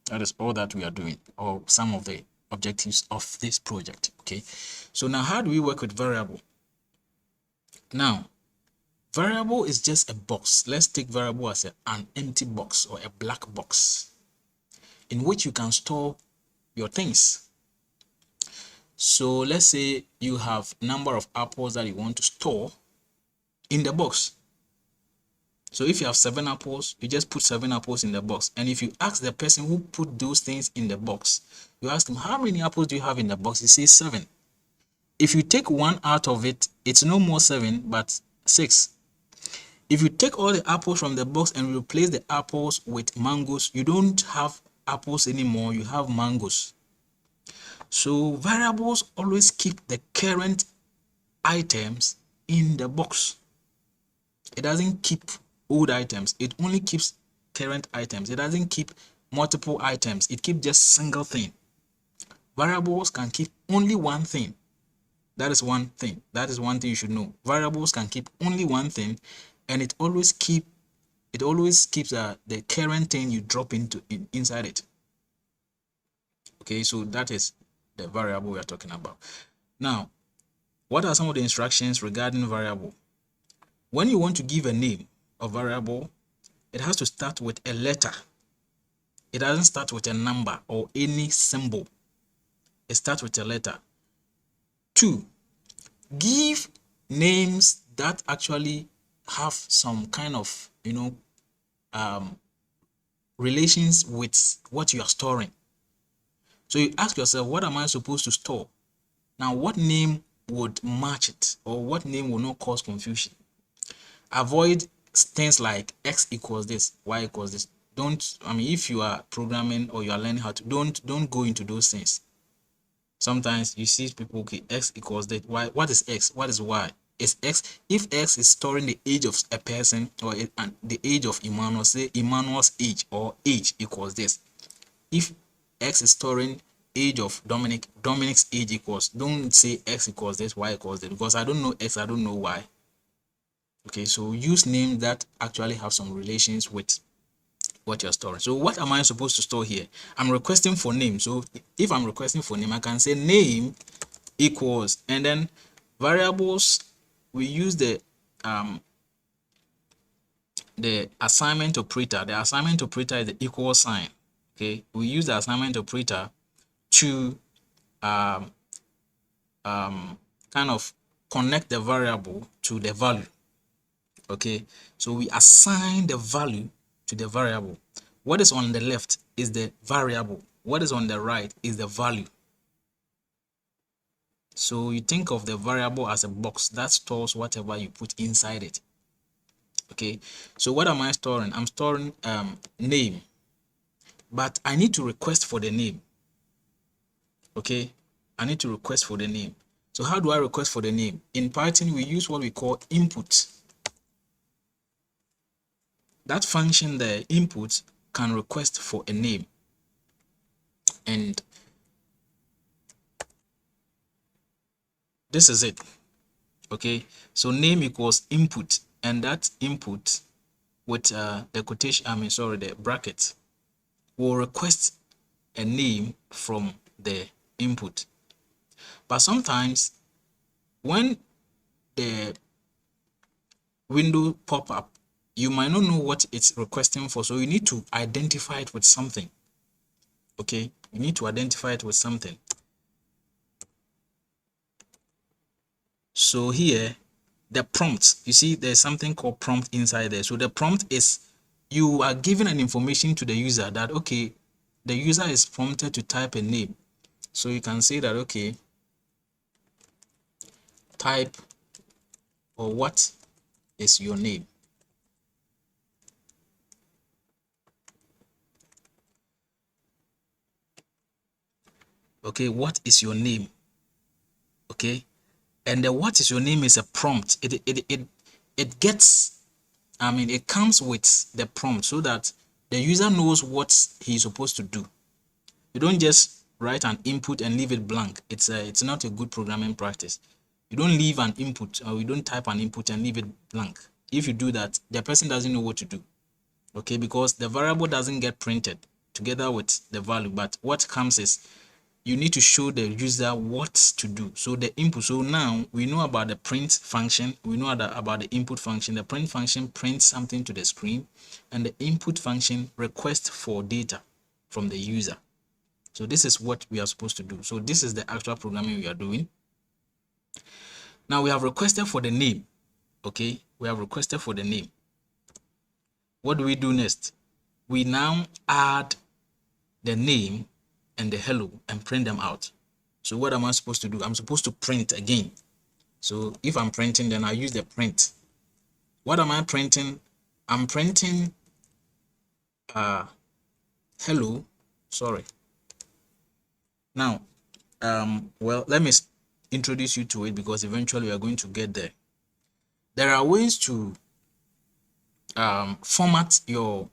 Speaker 1: That is all that we are doing, or some of the objectives of this project. Okay, so now how do we work with variable? Now, variable is just a box. Let's take variable as an empty box or a black box in which you can store your things. So let's say you have number of apples that you want to store in the box. So if you have 7 apples, you just put 7 apples in the box. And if you ask the person who put those things in the box, you ask him, how many apples do you have in the box? He says 7. If you take 1 out of it, it's no more 7, but 6. If you take all the apples from the box and replace the apples with mangoes, you don't have apples anymore, you have mangoes. So variables always keep the current items in the box. It doesn't keep old items. It only keeps current items. It doesn't keep multiple items. It keeps just single thing. Variables can keep only one thing. That is one thing. That is one thing you should know. Variables can keep only one thing, and it always keeps the current thing you drop inside it. Okay, so that is the variable we are talking about. Now, what are some of the instructions regarding variable? When you want to give a name of variable, it has to start with a letter. It doesn't start with a number or any symbol. It starts with a letter. 2, give names that actually have some kind of relations with what you are storing. So you ask yourself, what am I supposed to store? Now, what name would match it, or what name will not cause confusion? Avoid things like x equals this, y equals this. If you are programming or you are learning how to, don't go into those things. Sometimes you see people, okay, x equals that, y. What is x? What is y? Is x, if x is storing the age of a person or the age of Emmanuel, say Emmanuel's age or age equals this. If x is storing age of Dominic's age equals, don't say x equals this, y equals this, because I don't know x, I don't know y. Okay, so use names that actually have some relations with what you're storing. So what am I supposed to store here? I'm requesting for name. So if I'm requesting for name, I can say name equals, and then variables, we use the the assignment operator. The assignment operator is the equal sign. Okay, we use the assignment operator to kind of connect the variable to the value. Okay, so we assign the value to the variable. What is on the left is the variable. What is on the right is the value. So you think of the variable as a box that stores whatever you put inside it. Okay, so what am I storing? I'm storing name, but I need to request for the name. Okay, I need to request for the name. So how do I request for the name? In Python, we use what we call input. That function there, input, can request for a name. And this is it. Okay, so name equals input, and that input with the quotation, the bracket, will request a name from the input. But sometimes when the window pop up, you might not know what it's requesting for, so you need to identify it with something. Okay, you need to identify it with something. So here, the prompt, you see there's something called prompt inside there. So the prompt is, you are giving an information to the user that, okay, the user is prompted to type a name. So you can say that, okay, type, or what is your name? Okay, what is your name? Okay, and the what is your name is a prompt. It gets, it comes with the prompt so that the user knows what he's supposed to do. You don't just write an input and leave it blank. It's not a good programming practice. You don't leave an input, or you don't type an input and leave it blank. If you do that, the person doesn't know what to do. Okay, because the variable doesn't get printed together with the value, but what comes is you need to show the user what to do. So the input, so now we know about the print function, we know about the input function. The print function prints something to the screen, and the input function requests for data from the user. So this is what we are supposed to do. So this is the actual programming we are doing. Now we have requested for the name. Okay, we have requested for the name. What do we do next? We now add the name and the hello and print them out. So what am I supposed to do? I'm supposed to print again. So if I'm printing, then I use the print. What am I printing? I'm printing hello. Sorry. Now, well, let me introduce you to it, because eventually we are going to get there. There are ways to format your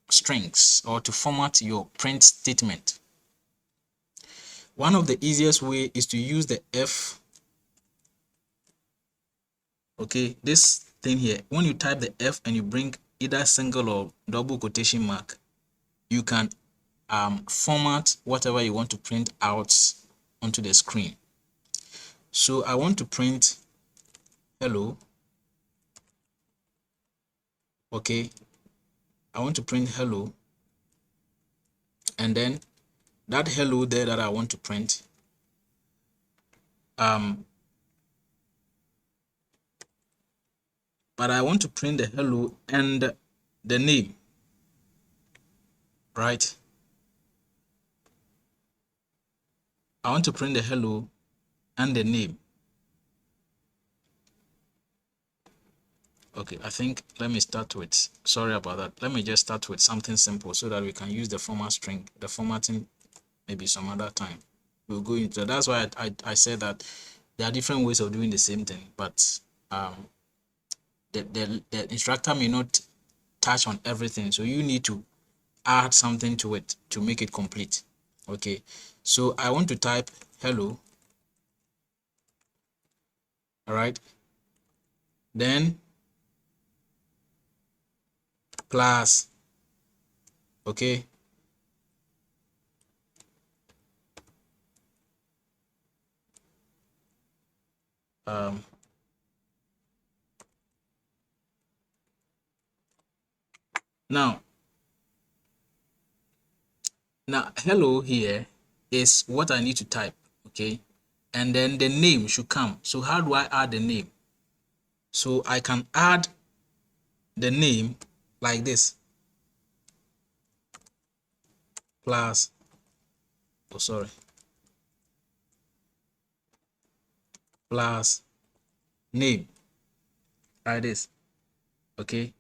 Speaker 1: strings, or to format your print statement. One of the easiest way is to use the F. Okay, this thing here, when you type the F and you bring either single or double quotation mark, you can format whatever you want to print out onto the screen. So I want to print hello. Okay, I want to print hello, and then that hello there that I want to print, but I want to print the hello and the name, right? I want to print the hello and the name. Okay, I think let me start with, sorry about that. Let me just start with something simple so that we can use the format string, the formatting maybe some other time. We'll go into that. That's why I said that there are different ways of doing the same thing, but the instructor may not touch on everything, so you need to add something to it to make it complete. Okay, so I want to type hello. All right, then plus, okay, Now hello here is what I need to type, okay, and then the name should come. So how do I add the name? So I can add the name like this, plus, oh sorry, plus name, like this, okay.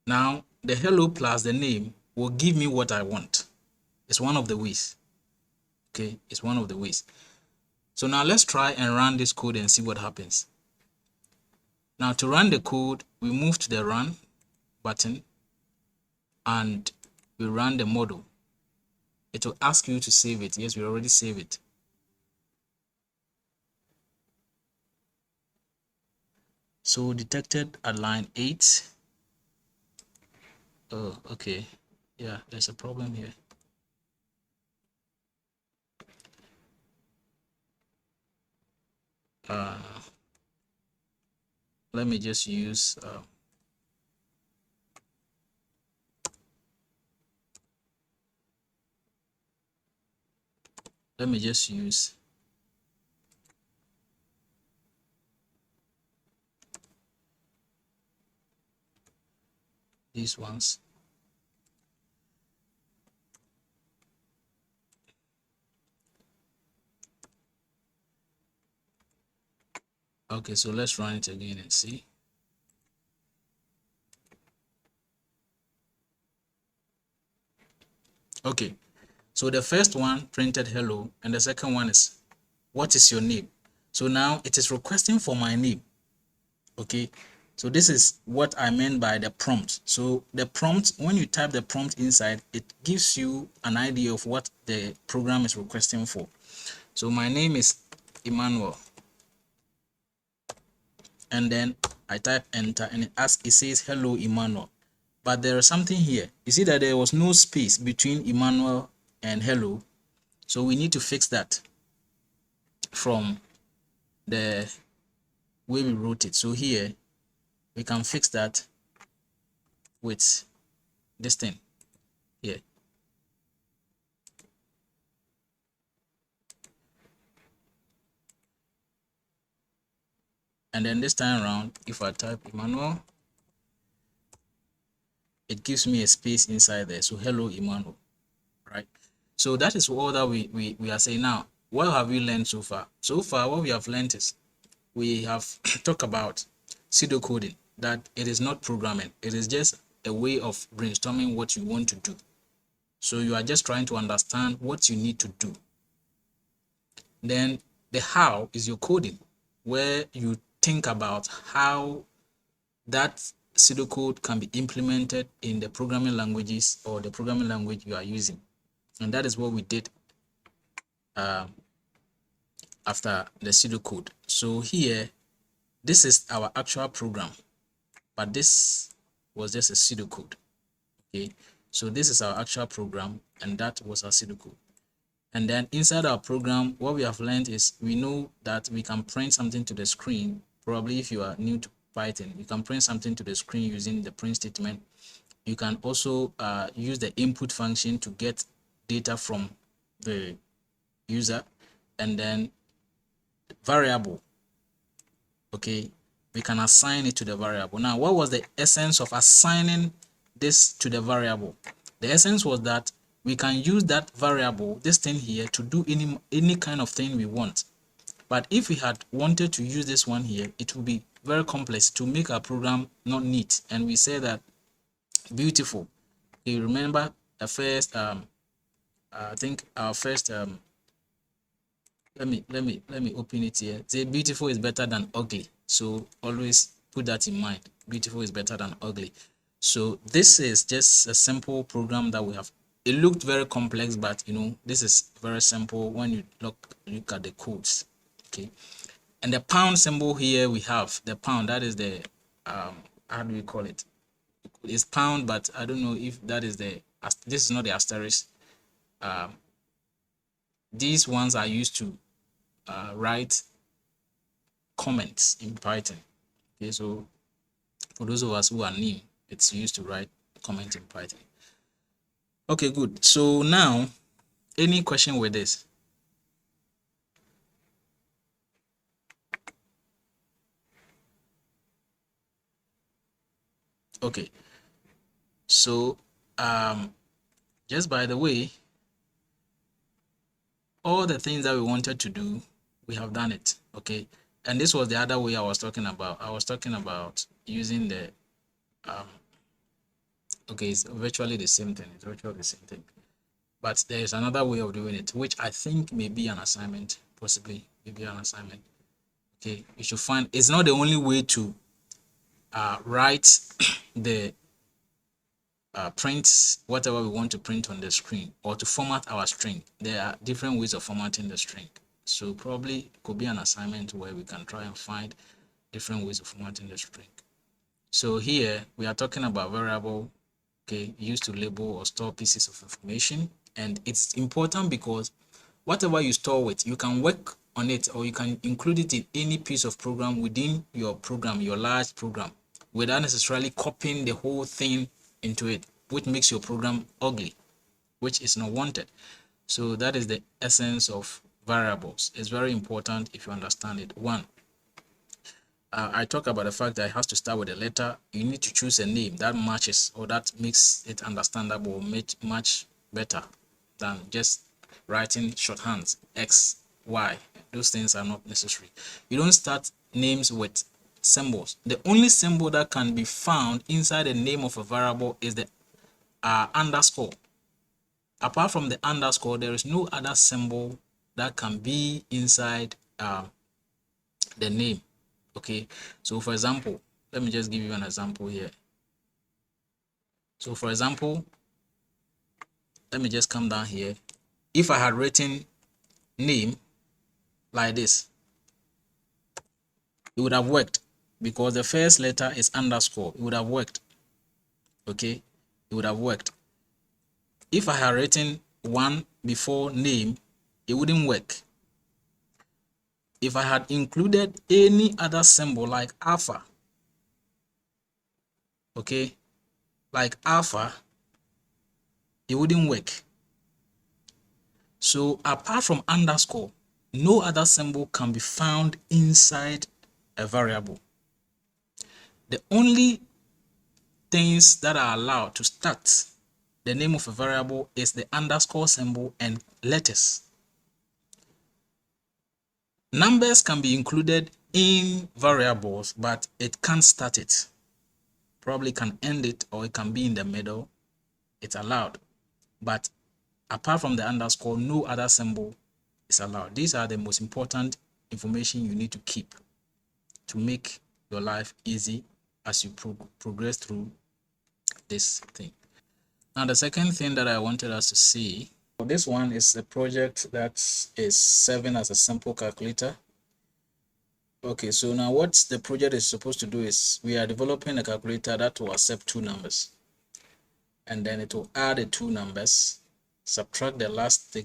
Speaker 1: Now the hello plus the name will give me what I want. It's one of the ways, okay, it's one of the ways. So now let's try and run this code and see what happens. Now to run the code, we move to the run button and we run the model. It will ask you to save it. Yes, we already saved it. So detected at line 8. Oh, okay. Yeah, there's a problem here. Let me just use these ones. Okay, so let's run it again and see. Okay, so the first one printed hello and the second one is what is your name? So now it is requesting for my name. Okay, so this is what I meant by the prompt. So the prompt, when you type the prompt inside, it gives you an idea of what the program is requesting for. So my name is Emmanuel, and then I type enter and it says hello Emmanuel. But there is something here. You see that there was no space between Emmanuel and hello. So we need to fix that from the way we wrote it. So here we can fix that with this thing here. And then this time around, if I type Emmanuel, it gives me a space inside there. So hello Emmanuel, right? So that is all that we are saying. Now, what have we learned so far? So far, what we have learned is we have talked about pseudocoding, that it is not programming. It is just a way of brainstorming what you want to do. So you are just trying to understand what you need to do. Then the how is your coding, where you think about how that pseudocode can be implemented in the programming languages or the programming language you are using. And that is what we did after the pseudocode. So here, this is our actual program, but this was just a pseudocode. Okay, so this is our actual program and that was our pseudocode. And then inside our program, what we have learned is we know that we can print something to the screen. Probably if you are new to Python, you can print something to the screen using the print statement. You can also use the input function to get data from the user, and then variable. Okay, we can assign it to the variable. Now, what was the essence of assigning this to the variable? The essence was that we can use that variable, this thing here, to do any kind of thing we want. But if we had wanted to use this one here, it would be very complex to make our program not neat. And we say that beautiful. You remember the first I think our first let me open it here. Say beautiful is better than ugly. So always put that in mind. Beautiful is better than ugly. So this is just a simple program that we have. It looked very complex, but you know, this is very simple when you look at the codes. Okay. And the pound symbol here we have the pound, that is the how do we call it? It's pound, but I don't know if that is the, this is not the asterisk. These ones are used to write comments in Python. Okay, so for those of us who are new, it's used to write comment in Python. Okay, good. So now, any question with this? Okay. So just by the way, all the things that we wanted to do, we have done it. Okay. And this was the other way I was talking about. I was talking about using the okay, it's virtually the same thing. It's virtually the same thing. But there is another way of doing it, which I think may be an assignment, possibly maybe an assignment. Okay, you should find it's not the only way to write the print whatever we want to print on the screen or to format our string. There are different ways of formatting the string. So probably it could be an assignment where we can try and find different ways of formatting the string. So here we are talking about variable, okay, used to label or store pieces of information. And it's important because whatever you store with, you can work on it or you can include it in any piece of program within your program, your large program, without necessarily copying the whole thing into it, which makes your program ugly, which is not wanted. So that is the essence of variables. It's very important if you understand it. One, I talk about the fact that it has to start with a letter. You need to choose a name that matches or that makes it understandable, much better than just writing shorthands X, Y. Those things are not necessary. You don't start names with symbols. The only symbol that can be found inside the name of a variable is the underscore. Apart from the underscore, there is no other symbol that can be inside the name. Okay, so for example, let me just give you an example here. So for example, let me just come down here. If I had written name like this, it would have worked because the first letter is underscore. It would have worked. Okay, it would have worked. If I had written one before name, it wouldn't work. If I had included any other symbol like alpha, okay, like alpha, it wouldn't work. So apart from underscore, no other symbol can be found inside a variable. The only things that are allowed to start the name of a variable is the underscore symbol and letters. Numbers can be included in variables, but it can't start it. Probably can end it or it can be in the middle. It's allowed. But apart from the underscore, no other symbol is allowed. These are the most important information you need to keep to make your life easy as you progress through this thing. Now, the second thing that I wanted us to see, this one is a project that is serving as a simple calculator. Okay, so now what the project is supposed to do is we are developing a calculator that will accept two numbers. And then it will add the two numbers, subtract the last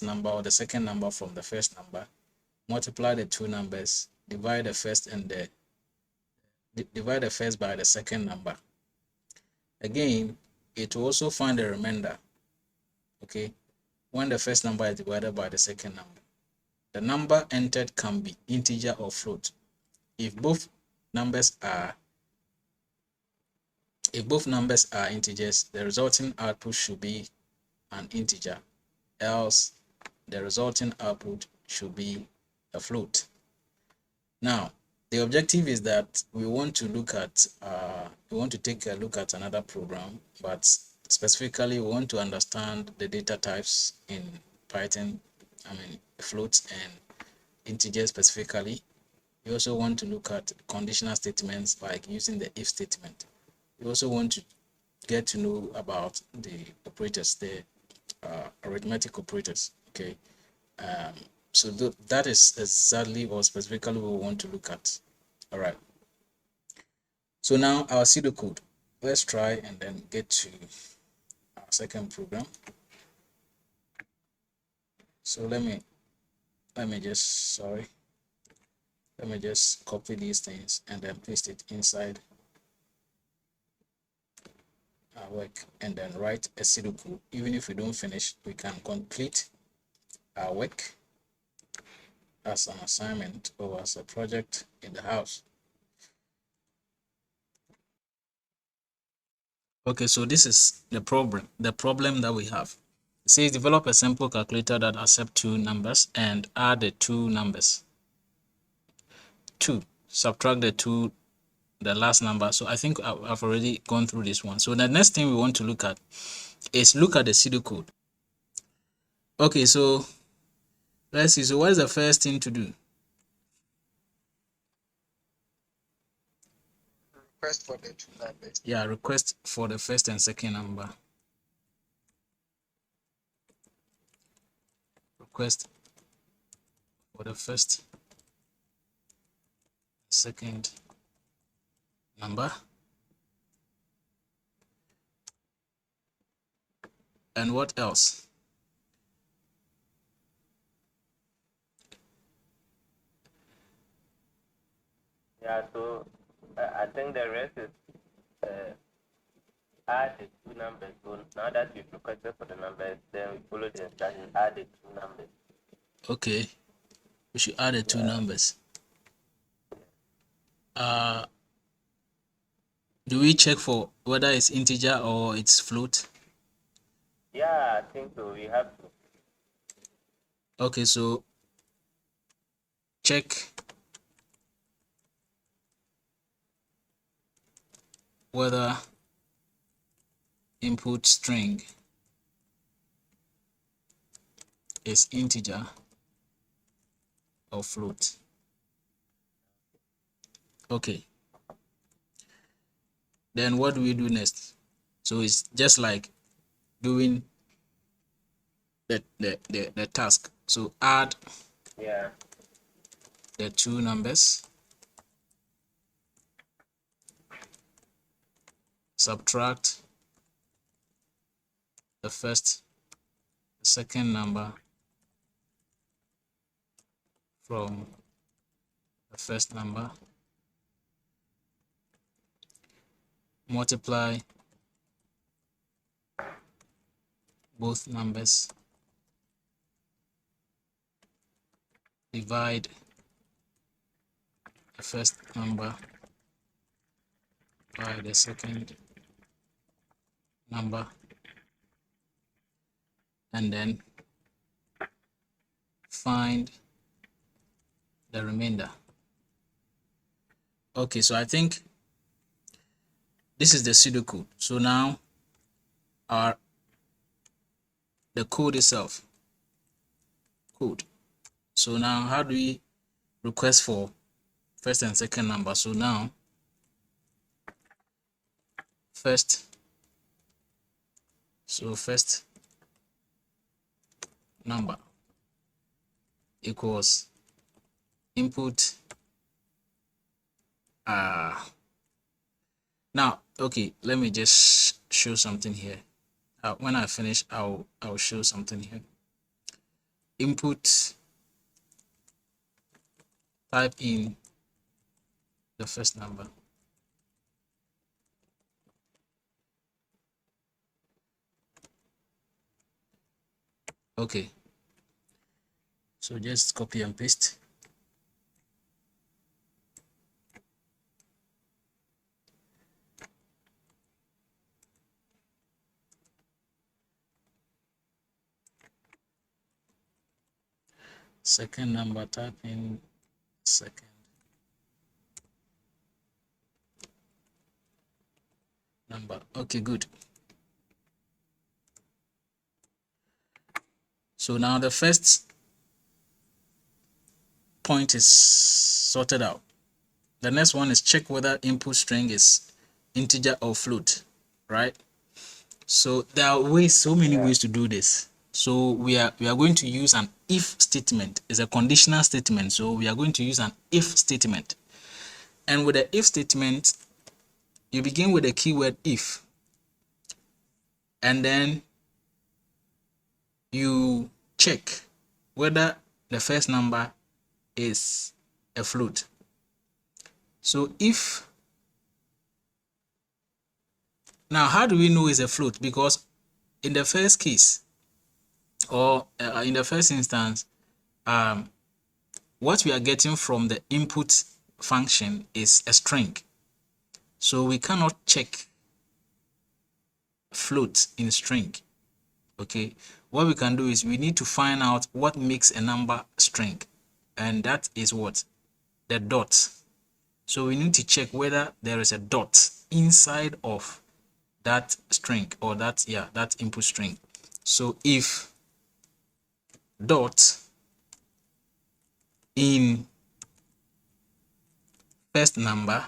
Speaker 1: number or the second number from the first number, multiply the two numbers, divide the first by the second number. Again, it will also find the remainder. Okay, when the first number is divided by the second number, the number entered can be integer or float. If both numbers are integers, the resulting output should be an integer, else the resulting output should be a float. Now, the objective is that we want to take a look at another program, but specifically we want to understand the data types in Python, floats and integers specifically. We also want to look at conditional statements like using the if statement. We also want to get to know about the operators, the arithmetic operators. Okay, so that is exactly or specifically what we want to look at. All right, so now our pseudocode, let's try and then get to our second program. So let me just copy these things and then paste it inside our work and then write a pseudocode. Even if we don't finish, we can complete our work as an assignment or as a project in the house. Okay, so this is the problem that we have. It says develop a simple calculator that accepts two numbers and add the two numbers. 2, subtract the last number. So I think I've already gone through this one. So the next thing we want to look at is look at the pseudocode. Okay, so let's see. So what is the first thing to do?
Speaker 3: Request for the two numbers.
Speaker 1: Yeah, request for the first and second number. Request for the first, second number. And what else?
Speaker 2: Yeah, so I think the rest is add the two numbers. So now that we've requested for the numbers, then we follow the instructions, add the two numbers.
Speaker 1: Okay, we should add the two numbers. Do we check for whether it's integer or it's float?
Speaker 2: Yeah, I think so. We have to.
Speaker 1: Okay, so check whether input string is integer or float. Okay, then what do we do next? So it's just like doing the task. So add the two numbers, subtract the first, second number from the first number, multiply both numbers, divide the first number by the second number, and then find the remainder. Okay, so I think this is the pseudocode. So now the code itself. Code. So now how do we request for first and second number? So now first number equals input. Now, okay, let me just show something here. When I finish, I'll show something here. Input, type in the first number. Okay, so just copy and paste. Second number, type in second number. Okay, good. So now the first point is sorted out. The next one is check whether input string is integer or float, right? So there are ways, so many ways to do this. So we are going to use an if statement. It's a conditional statement. So we are going to use an if statement. And with the if statement, you begin with the keyword if. And then you check whether the first number is a float. So if Now, how do we know it's a float? Because in the first case, or in the first instance, what we are getting from the input function is a string. So we cannot check float in string. Okay, what we can do is we need to find out what makes a number string, and that is what? The dot. So we need to check whether there is a dot inside of that string, or that input string. So if dot in first number,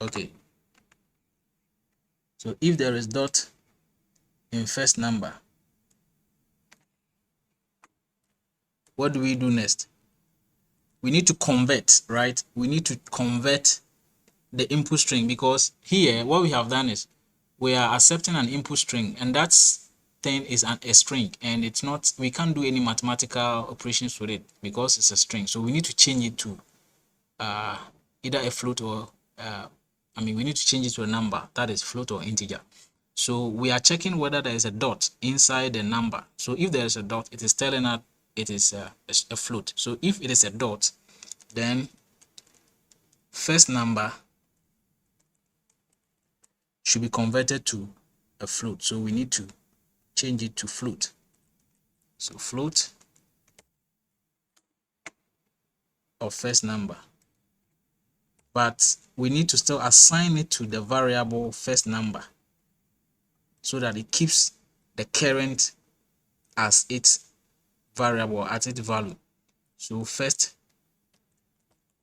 Speaker 1: okay, so if there is dot in first number, what do we do next? We need to convert, right? We need to convert the input string, because here what we have done is we are accepting an input string, and that thing is a string, and it's not, we can't do any mathematical operations with it because it's a string. So we need to change it to either a float or we need to change it to a number, that is float or integer. So we are checking whether there is a dot inside the number. So if there is a dot, it is telling us it is a float. So if it is a dot, then first number should be converted to a float. So we need to change it to float. So float of first number, but we need to still assign it to the variable first number so that it keeps the current as its variable, at its value. So first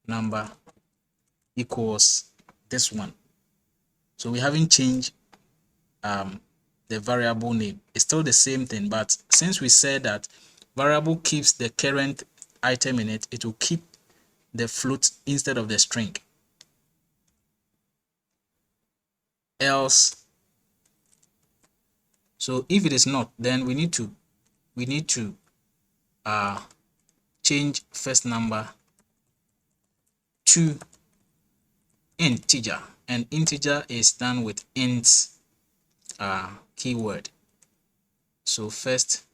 Speaker 1: number equals this one. So we haven't changed the variable name. It's still the same thing, but since we said that variable keeps the current item in it, it will keep the float instead of the string. Else, so if it is not, then we need to change first number to integer, and integer is done with int keyword. So first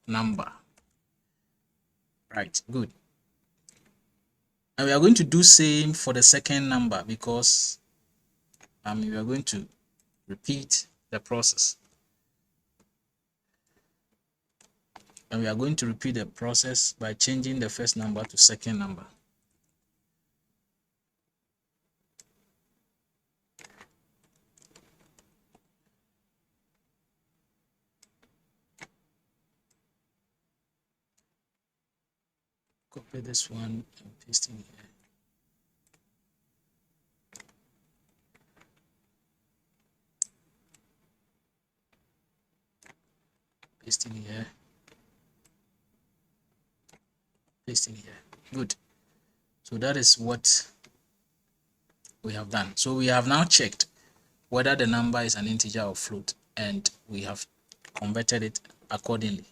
Speaker 1: number, right? Good. And we are going to do same for the second number, because we are going to repeat the process, and we are going to repeat the process by changing the first number to second number. Copy this one and paste in here. Paste in here. Paste in here. Good. So that is what we have done. So we have now checked whether the number is an integer or float, and we have converted it accordingly.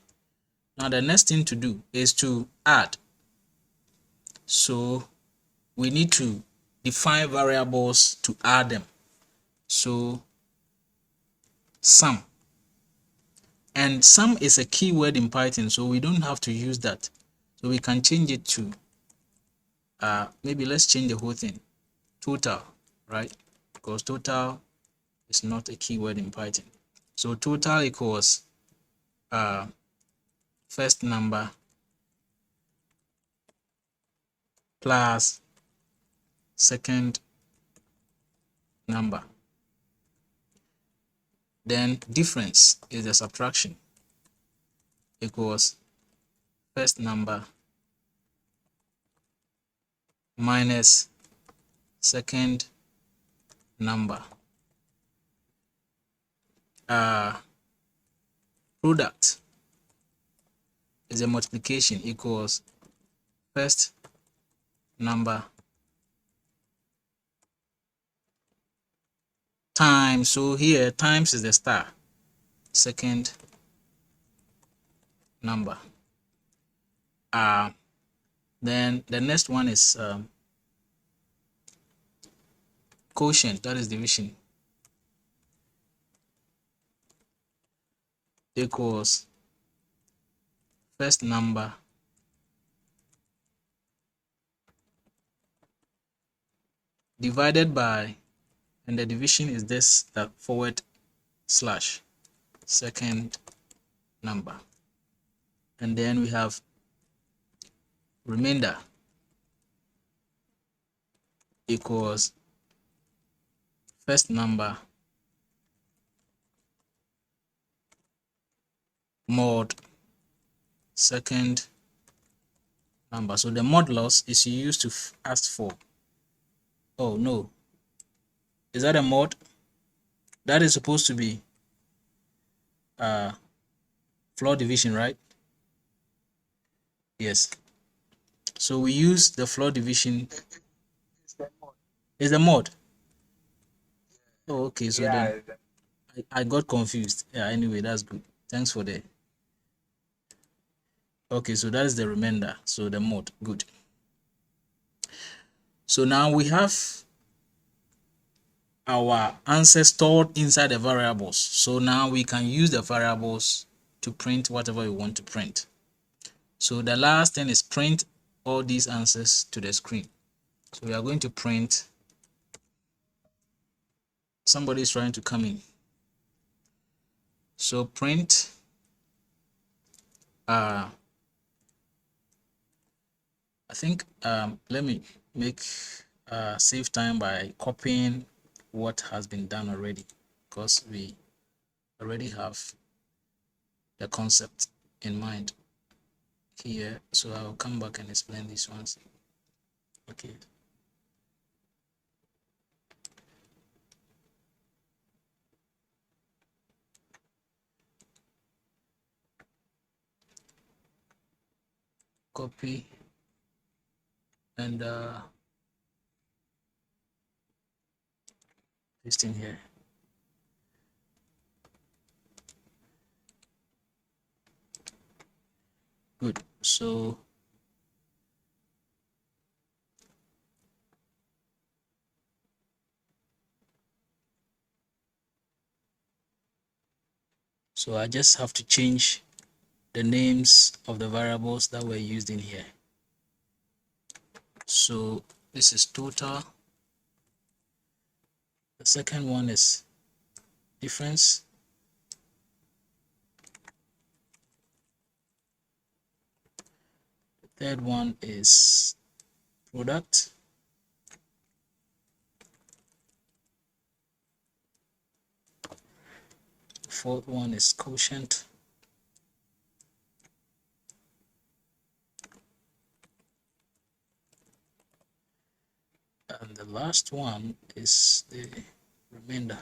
Speaker 1: Now the next thing to do is to add. So we need to define variables to add them. So sum, and sum is a keyword in Python, so we don't have to use that. So we can change it to maybe let's change the whole thing, total, right? Because total is not a keyword in Python. So total equals first number plus second number. Then difference is the subtraction, equals first number minus second number. Product is a multiplication, equals first number times, so here times is the star, second number. Then the next one is quotient, that is division, equals first number divided by, and the division is this, the forward slash second number, and then we have remainder equals first number mod second number. So the modulus is used to ask for, oh no, is that a mod? That is supposed to be floor division, right? Yes. So we use the floor division. Is the mod? Oh, okay. So
Speaker 2: Yeah,
Speaker 1: then I got confused. Yeah, anyway, that's good. Thanks for the. Okay, so that is the remainder. So the mod, good. So now we have our answer stored inside the variables. So now we can use the variables to print whatever we want to print. So the last thing is print all these answers to the screen. So we are going to print. Somebody is trying to come in. So print I think let me make save time by copying what has been done already, because we already have the concept in mind here. So I'll come back and explain these ones. Okay. Copy and paste in here. Good. So I just have to change the names of the variables that were used in here. So this is total. The second one is difference. The third one is product. The fourth one is quotient. And the last one is the remainder.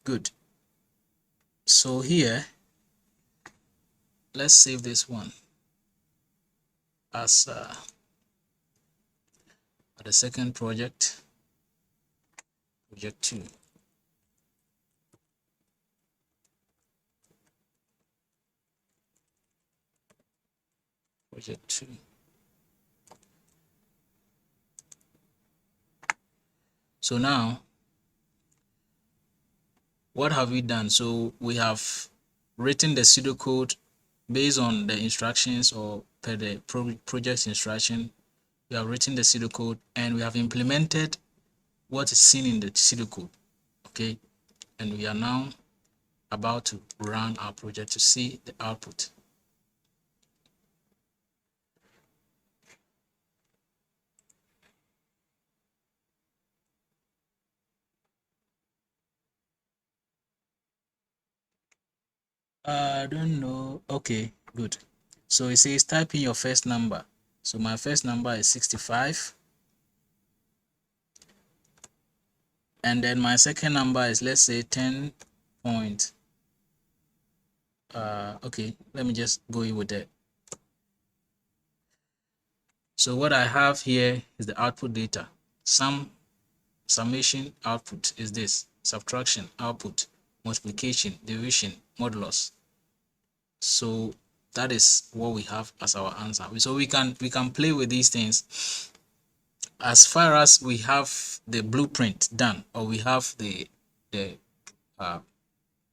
Speaker 1: Good. So here, let's save this one as the second project, project 2. Project 2. So now, what have we done? So we have written the pseudocode based on the instructions, or per the project instruction. We have written the pseudocode and we have implemented what is seen in the pseudocode. Okay, and we are now about to run our project to see the output. I don't know. Okay, good. So it says type in your first number. So my first number is 65. And then my second number is, let's say, 10 point. Okay, let me just go in with that. So what I have here is the output data. Summation output is this, subtraction output, multiplication, division, modulus. So that is what we have as our answer. So we can play with these things as far as we have the blueprint done, or we have the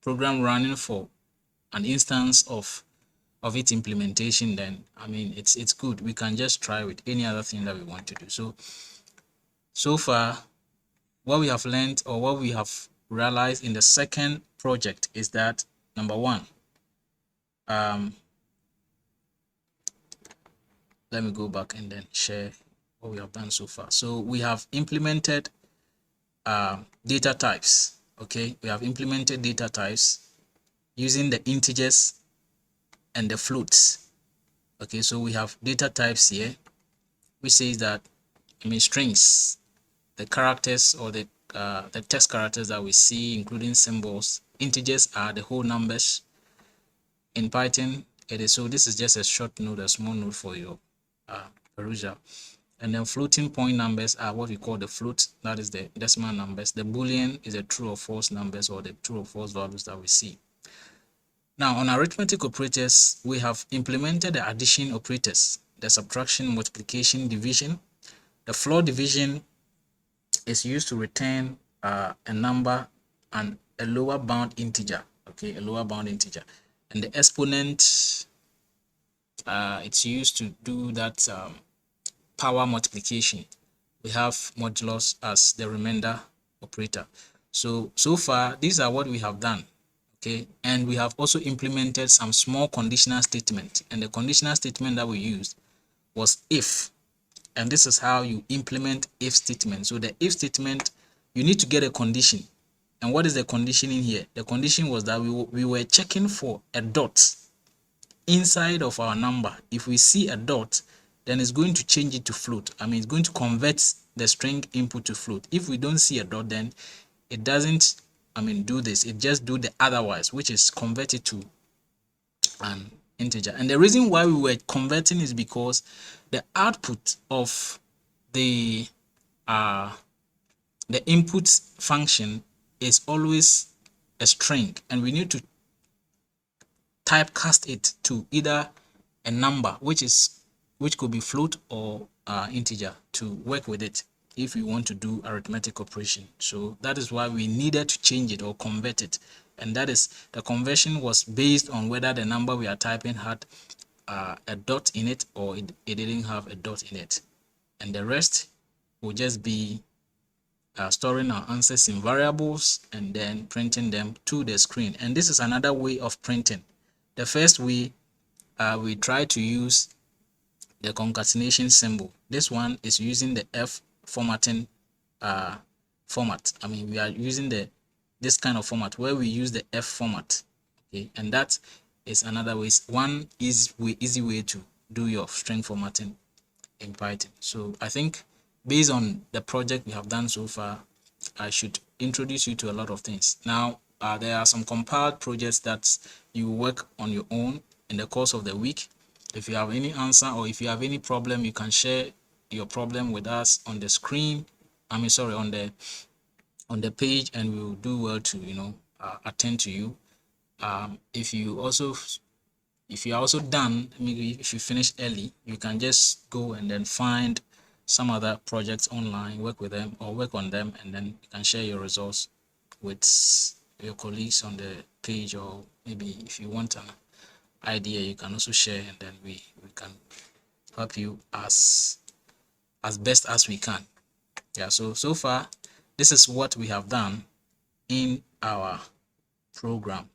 Speaker 1: program running for an instance of its implementation. Then I mean it's good. We can just try with any other thing that we want to do. So far, what we have learned, or what we have realized in the second project, is that number one, let me go back and then share what we have done so far. So we have implemented data types. Okay, we have implemented data types using the integers and the floats. Okay, so we have data types here, which says that, I mean, strings, the characters, or the text characters that we see, including symbols. Integers are the whole numbers. In Python, it is, so this is just a short note, a small note for your perusal. And then floating point numbers are what we call the float, that is the decimal numbers. The boolean is the true or false numbers, or the true or false values that we see. Now, on arithmetic operators, we have implemented the addition operators, the subtraction, multiplication, division. The floor division is used to return a number and a lower bound integer. Okay, a lower bound integer. And the exponent, it's used to do that power multiplication. We have modulus as the remainder operator. So far, these are what we have done. Okay, and we have also implemented some small conditional statement, and the conditional statement that we used was if. And this is how you implement if statement. So the if statement, you need to get a condition. And what is the condition in here? The condition was that we were checking for a dot inside of our number. If we see a dot, then it's going to change it to float. I mean, it's going to convert the string input to float. If we don't see a dot, then it doesn't, I mean, do this. It just do the otherwise, which is convert it to an integer. And the reason why we were converting is because the output of the input function is always a string, and we need to typecast it to either a number, which could be float or integer, to work with it if we want to do arithmetic operation. So that is why we needed to change it or convert it, and that is, the conversion was based on whether the number we are typing had a dot in it, or it didn't have a dot in it. And the rest will just be storing our answers in variables and then printing them to the screen. And this is another way of printing. The first way, we try to use the concatenation symbol. This one is using the F formatting format. I mean, we are using this kind of format where we use the F format. Okay, and that is another way, one easy way to do your string formatting in Python. So I think based on the project we have done so far, I should introduce you to a lot of things. Now, there are some compiled projects that you work on your own in the course of the week. If you have any answer, or if you have any problem, you can share your problem with us on the screen. I mean, sorry, on the page, and we will do well to attend to you. If you are also done, maybe if you finish early, you can just go and then find some other projects online, work with them or work on them, and then you can share your results with your colleagues on the page. Or maybe if you want an idea, you can also share, and then we can help you as best as we can. Yeah, so far this is what we have done in our program.